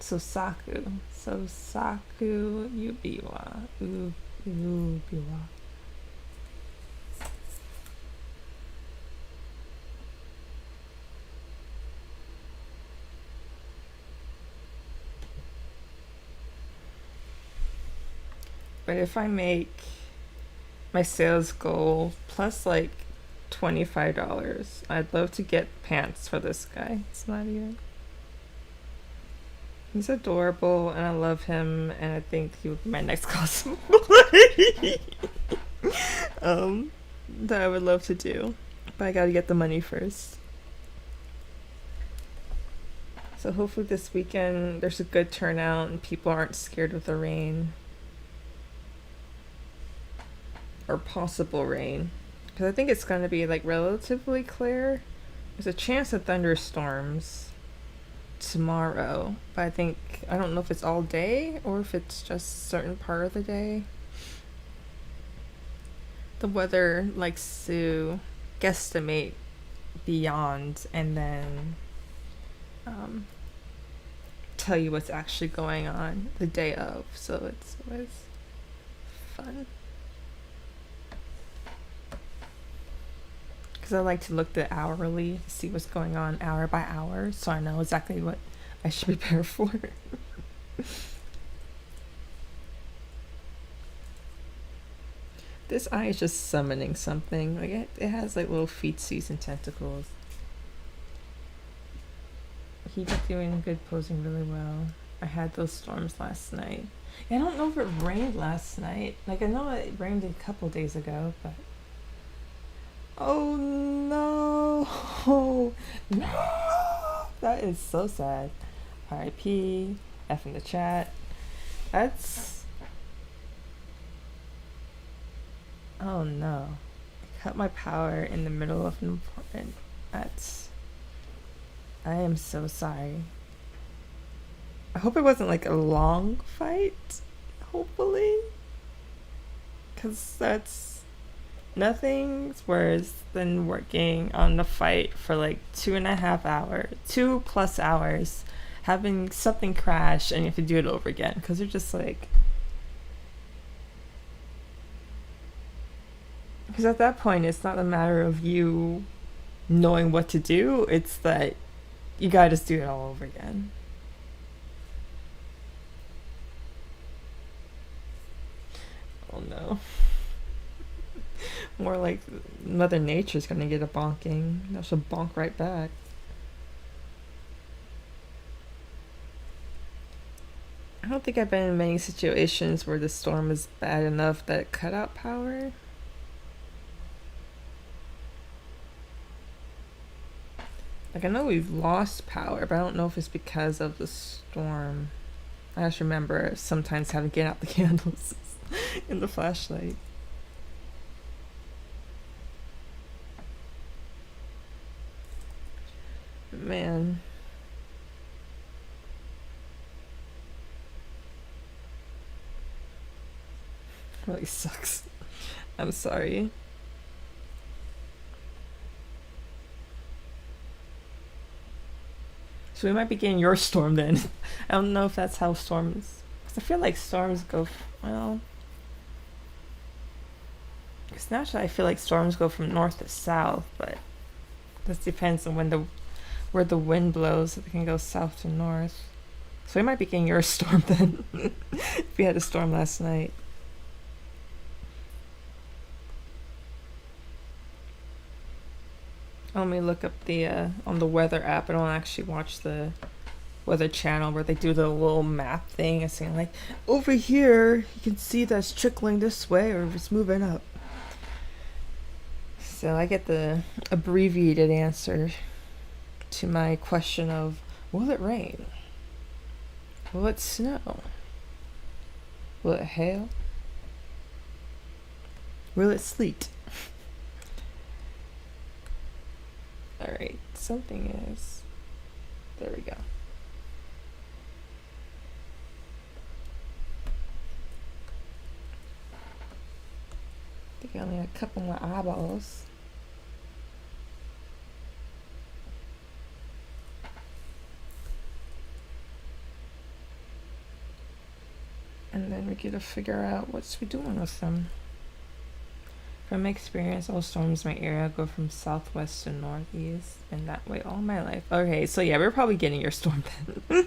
Sosaku. Sosaku Yubiwa. Yubiwa. But if I make my sales goal plus like $25, I'd love to get pants for this guy. It's not even. He's adorable and I love him and I think he would be my next cosplay. That I would love to do. But I gotta get the money first. So hopefully this weekend there's a good turnout and people aren't scared of the rain. Or possible rain. Because I think it's going to be like relatively clear. There's a chance of thunderstorms tomorrow. But I don't know if it's all day or if it's just a certain part of the day. The weather likes to guesstimate beyond and then tell you what's actually going on the day of. So it's always fun. Because I like to look the hourly, see what's going on hour by hour, so I know exactly what I should prepare for. This eye is just summoning something. Like it has like little feetsies and tentacles. He's doing good, posing really well. I had those storms last night. I don't know if it rained last night. Like I know it rained a couple days ago, but oh no! No! That is so sad. R.I.P. F in the chat. That's. Oh no. I cut my power in the middle of an important. That's. I am so sorry. I hope it wasn't like a long fight. Hopefully. Because that's. Nothing's worse than working on the fight for like 2.5 hours, 2+ hours, having something crash and you have to do it over again because they're just like. Because at that point, it's not a matter of you knowing what to do, it's that you gotta just do it all over again. Oh no. More like Mother Nature's gonna get a bonking. She'll bonk right back. I don't think I've been in many situations where the storm is bad enough that it cut out power. Like I know we've lost power, but I don't know if it's because of the storm. I just remember sometimes having to get out the candles in the flashlight. Man. Really sucks. I'm sorry. So we might be getting your storm then. I don't know if that's how storms. Because I feel like storms go. Well. Because naturally I feel like storms go from north to south, but this depends on where the wind blows. It can go south to north. So we might be getting your storm then. If we had a storm last night. Let me look up the on the weather app. I don't actually watch the weather channel where they do the little map thing and saying like, over here you can see that's trickling this way or if it's moving up. So I get the abbreviated answer to my question of, will it rain? Will it snow? Will it hail? Will it sleet? Alright, something is. There we go. I think I only have a couple more eyeballs. And then we get to figure out what we're doing with them. From my experience, all storms in my area go from southwest to northeast, and that way all my life. Okay, so yeah, we're probably getting your storm then.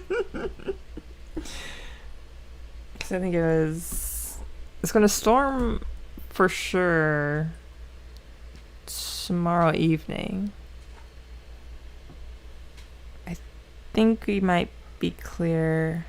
Because I think it's going to storm for sure tomorrow evening. I think we might be clear.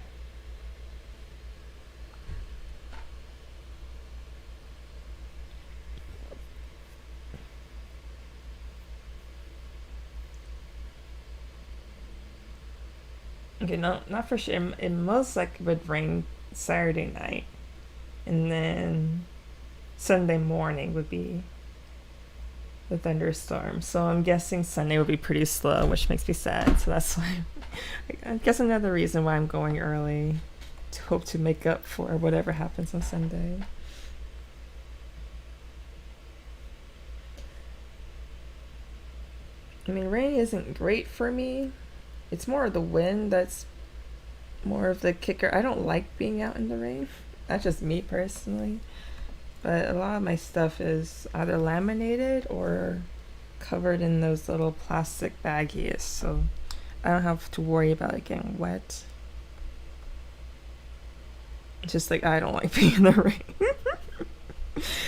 Okay, no, not for sure. It most likely would rain Saturday night, and then Sunday morning would be the thunderstorm. So I'm guessing Sunday will be pretty slow, which makes me sad. So that's why I guess another reason why I'm going early, to hope to make up for whatever happens on Sunday. I mean, rain isn't great for me. It's more of the wind that's more of the kicker. I don't like being out in the rain. That's just me personally. But a lot of my stuff is either laminated or covered in those little plastic baggies, so I don't have to worry about it getting wet. Just like I don't like being in the rain.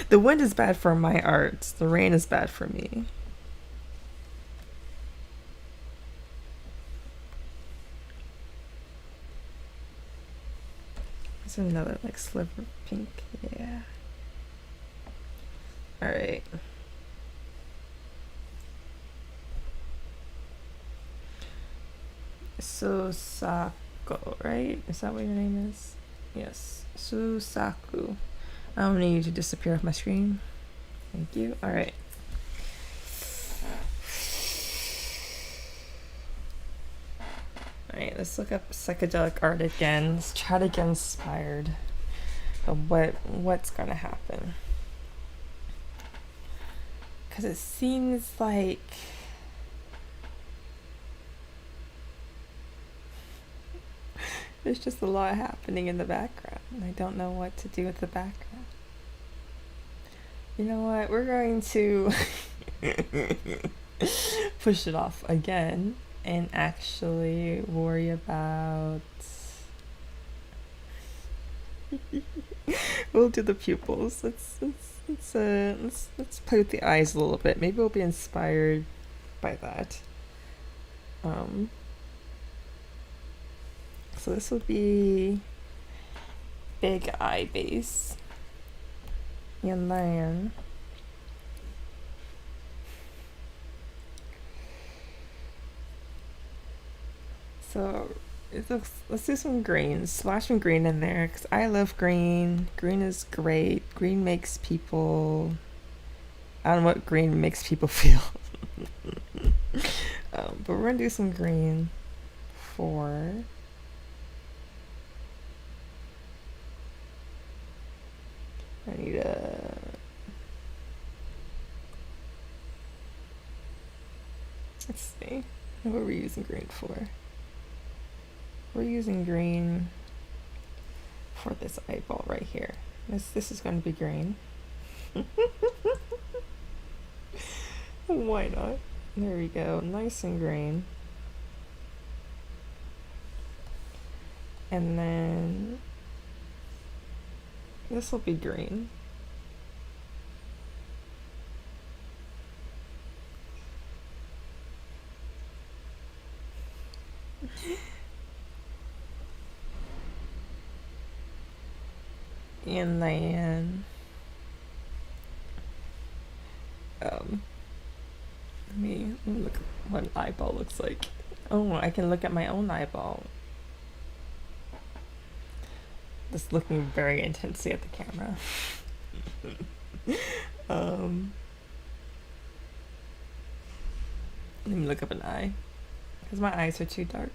The wind is bad for my art. The rain is bad for me. There's another like sliver of pink. Yeah. All right. Susako, right? Is that what your name is? Yes. Susaku. I don't need you to disappear off my screen. Thank you. All right. Alright, let's look up psychedelic art again. Let's try to get inspired of what's gonna happen. Because it seems like there's just a lot happening in the background. I don't know what to do with the background. You know what? We're going to push it off again and actually worry about we'll do the pupils. Let's play with the eyes a little bit. Maybe we'll be inspired by that. So this will be big eye base. And then so let's do some green. Splash some green in there because I love green. Green is great. Green makes people. I don't know what green makes people feel. But we're gonna do some green for. I need a. Let's see. What are we using green for? We're using green for this eyeball right here. This is going to be green. Why not? There we go. Nice and green. And then this will be green. And then let me look at what an eyeball looks like. Oh, I can look at my own eyeball. Just looking very intensely at the camera. Let me look up an eye because my eyes are too dark.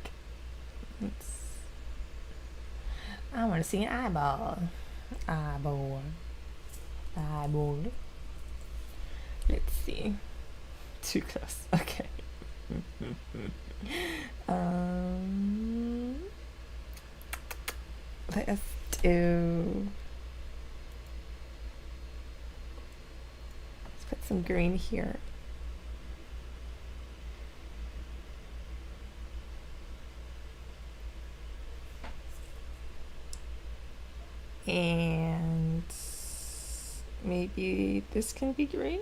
I want to see an eyeball. Eyeball. Let's see. Too close. Okay. Let's Ew. Let's put some green here. And maybe this can be green.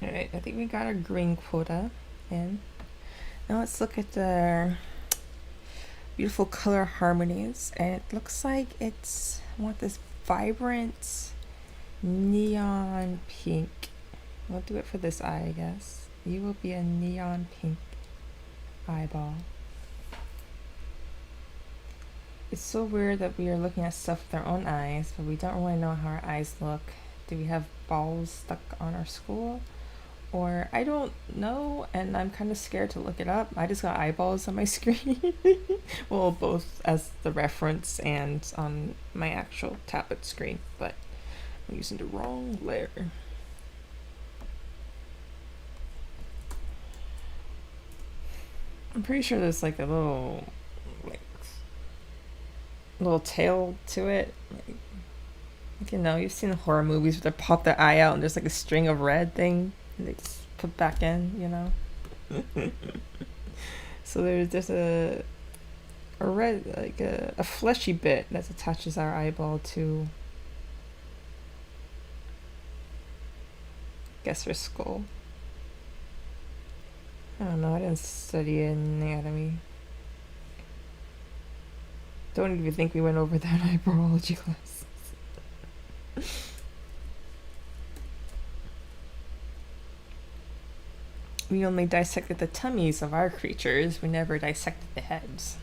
Alright, I think we got our green quota in. Now let's look at the beautiful color harmonies. And it looks like it's, I want this vibrant neon pink. We'll do it for this eye, I guess. You will be a neon pink eyeball. It's so weird that we are looking at stuff with our own eyes, but we don't really know how our eyes look. Do we have balls stuck on our skull? Or I don't know, and I'm kind of scared to look it up. I just got eyeballs on my screen. Well, both as the reference and on my actual tablet screen, but I'm using the wrong layer. I'm pretty sure there's like a little tail to it. Like, you know, you've seen horror movies where they pop their eye out and there's like a string of red thing and they just put back in, you know. So there's a red, like a fleshy bit that attaches our eyeball to, I guess, our skull. I don't know, I didn't study anatomy. Don't even think we went over that in biology class. We only dissected the tummies of our creatures, we never dissected the heads.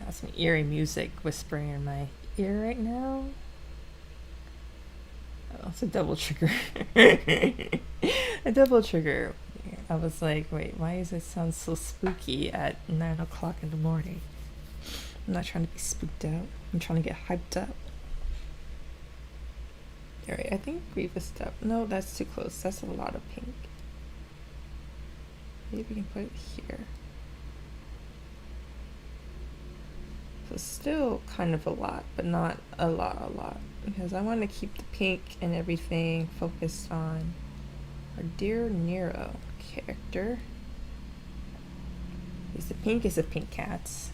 Some eerie music whispering in my ear right now. Oh, it's a double trigger. A double trigger. I was like, wait, why does it sound so spooky at 9 o'clock in the morning? I'm not trying to be spooked out. I'm trying to get hyped up. Alright, I think we've established. No, that's too close. That's a lot of pink. Maybe we can put it here. So still kind of a lot, but not a lot. Because I want to keep the pink and everything focused on our dear Nero character. Because the pink is the pink cats.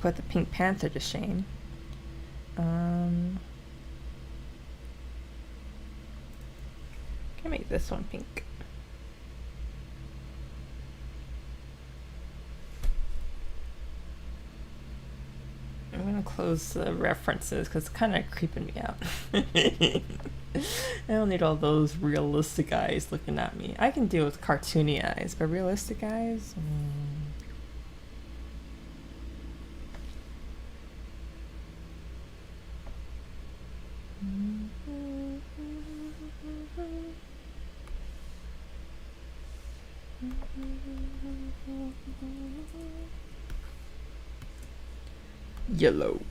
Put the Pink Panther to shame. Can make this one pink. I'm gonna close the references because it's kind of creeping me out. I don't need all those realistic eyes looking at me. I can deal with cartoony eyes, but realistic eyes? Yellow.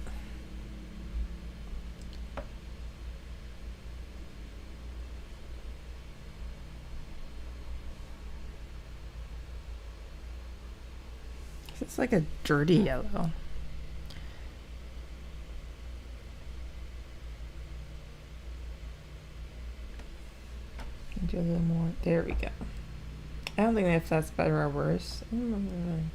It's like a dirty yellow. Do a little more. There we go. I don't think if that's better or worse. And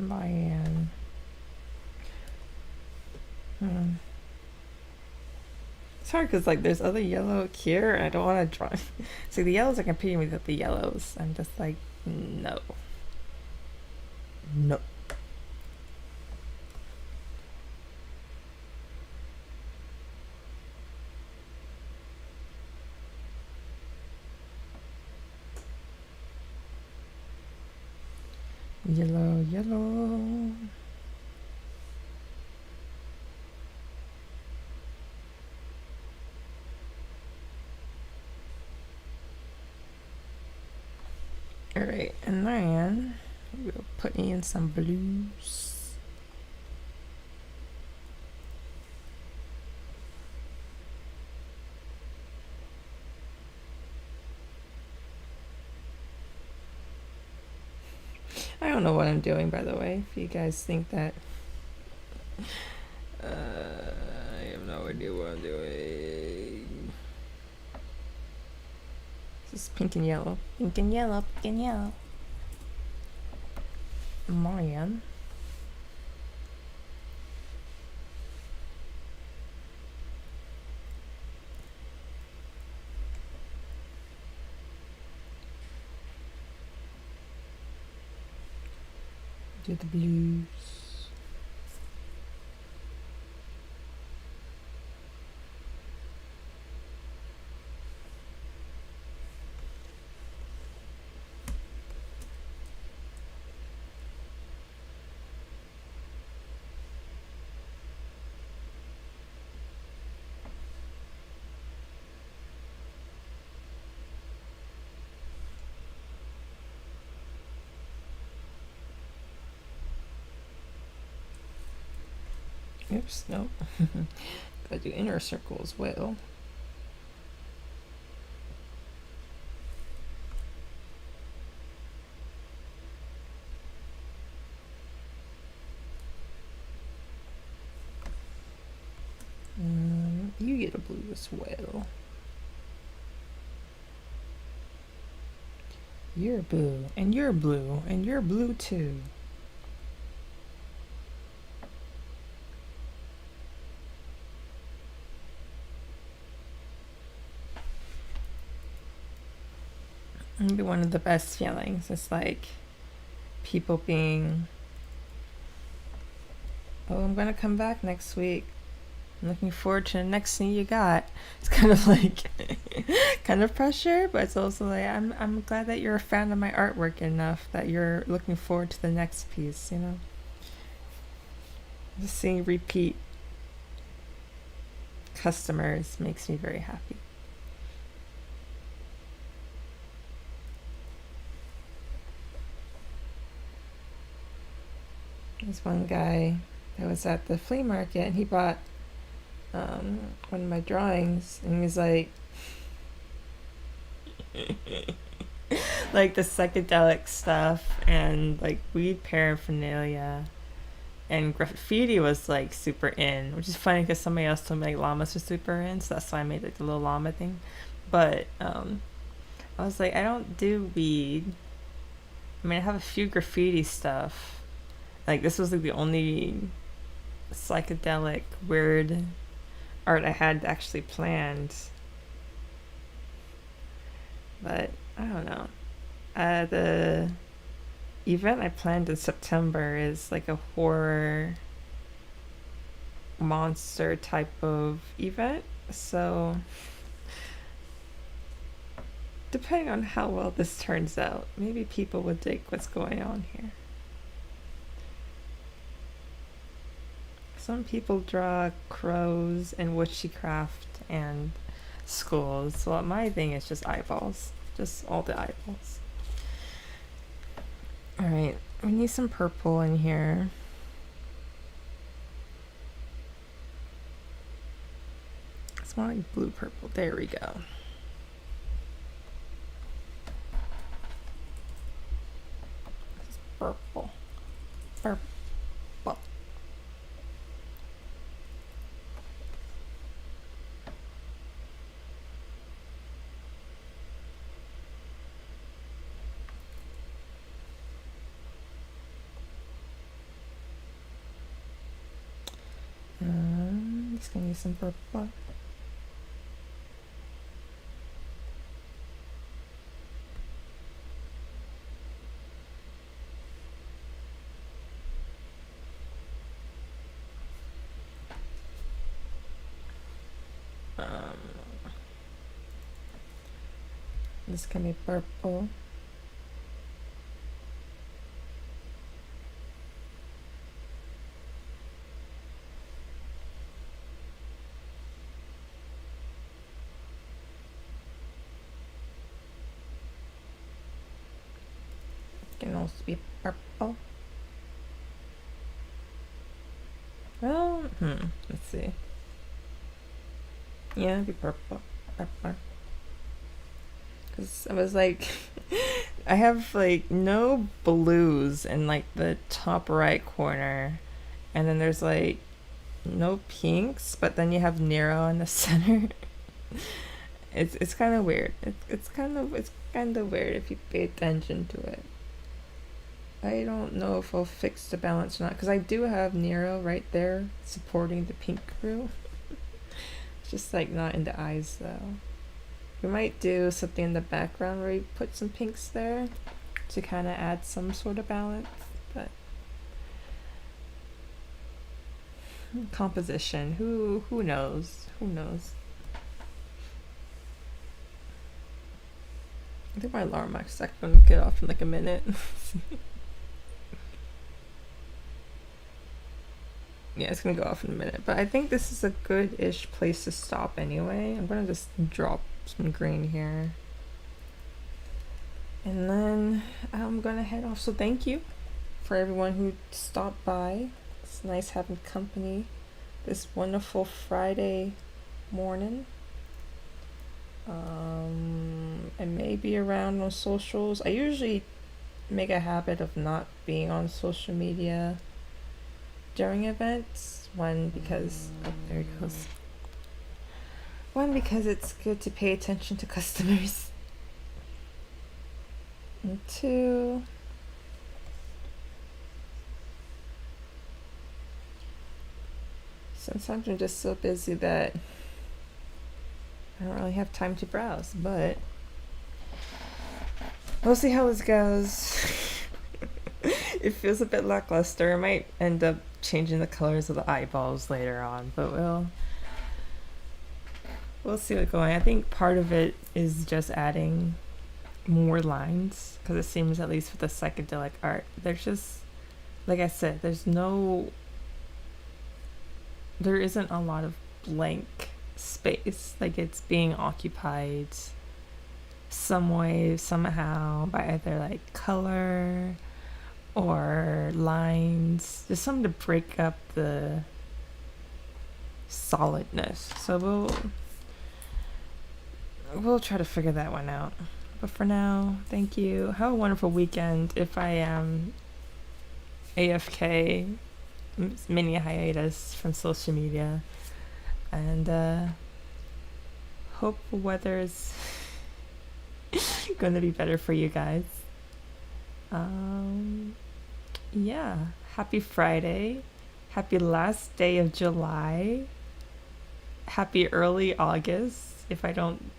Lion. It's hard because like there's other yellow here and I don't want to draw. See, the yellows are competing with the yellows. I'm just like, no. No. Yellow, yellow. Alright, and then we'll put in some blues. I don't know what I'm doing, by the way, if you guys think that. I have no idea what I'm doing. This is pink and yellow. Pink and yellow, pink and yellow. Man. Do the blues. Oops, no. Gotta do inner circle as well. You get a blue as well. You're blue, and you're blue, and you're blue too. Maybe one of the best feelings is like people being, oh, I'm gonna come back next week. I'm looking forward to the next thing you got. It's kind of like kind of pressure, but it's also like I'm glad that you're a fan of my artwork enough that you're looking forward to the next piece, you know? Just seeing repeat customers makes me very happy. There's one guy that was at the flea market and he bought one of my drawings and he was like like the psychedelic stuff and like weed paraphernalia and graffiti was like super in, which is funny because somebody else told me like llamas were super in, so that's why I made like the little llama thing. But I was like, I don't do weed. I mean, I have a few graffiti stuff. Like this was like the only psychedelic weird art I had actually planned. But I don't know. The event I planned in September is like a horror monster type of event. So depending on how well this turns out, maybe people would dig what's going on here. Some people draw crows and witchcraft and skulls. Well, my thing is just eyeballs. Just all the eyeballs. Alright, we need some purple in here. It's more like blue purple. There we go. This is purple. Purple. Just gonna use some purple. This can be purple. Can also be purple. Well, let's see. Yeah, it'd be purple. Purple. Because I was like, I have like no blues in like the top right corner. And then there's like no pinks, but then you have Nero in the center. It's kind of weird. It's kind of weird if you pay attention to it. I don't know if I'll fix the balance or not, because I do have Nero right there supporting the pink crew. It's just like not in the eyes though. We might do something in the background where we put some pinks there to kind of add some sort of balance, but composition, who knows? Who knows? I think my alarm actually gonna get off in like a minute. Yeah, it's gonna go off in a minute, but I think this is a good-ish place to stop anyway. I'm gonna just drop some green here. And then I'm gonna head off. So thank you for everyone who stopped by. It's nice having company this wonderful Friday morning. I may be around on socials. I usually make a habit of not being on social media during events. One, because there it goes. One, because it's good to pay attention to customers. And two, sometimes I'm just so busy that I don't really have time to browse, but we'll see how this goes. It feels a bit lackluster. I might end up changing the colors of the eyeballs later on, but we'll see what's going on. I think part of it is just adding more lines, because it seems, at least with the psychedelic art, there's just, like I said, there isn't a lot of blank space. Like, it's being occupied some way, somehow, by either like color or lines, just something to break up the solidness. So we'll try to figure that one out. But for now, thank you. Have a wonderful weekend. If I am AFK, mini hiatus from social media, and hope the weather is gonna be better for you guys. Yeah, happy Friday, happy last day of July, happy early August. If I don't,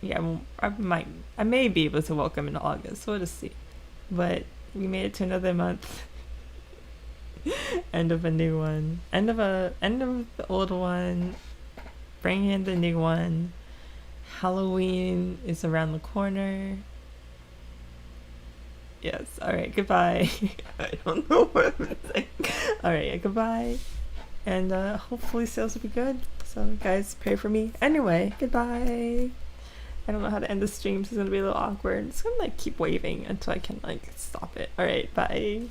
yeah, I may be able to welcome in August. We'll just see. But we made it to another month. End of a new one. End of the old one. Bring in the new one. Halloween is around the corner. Yes. All right. Goodbye. I don't know what I'm saying. All right. Goodbye. And hopefully sales will be good. So guys, pray for me. Anyway, goodbye. I don't know how to end the stream, so it's gonna be a little awkward. It's gonna like keep waving until I can like stop it. All right. Bye.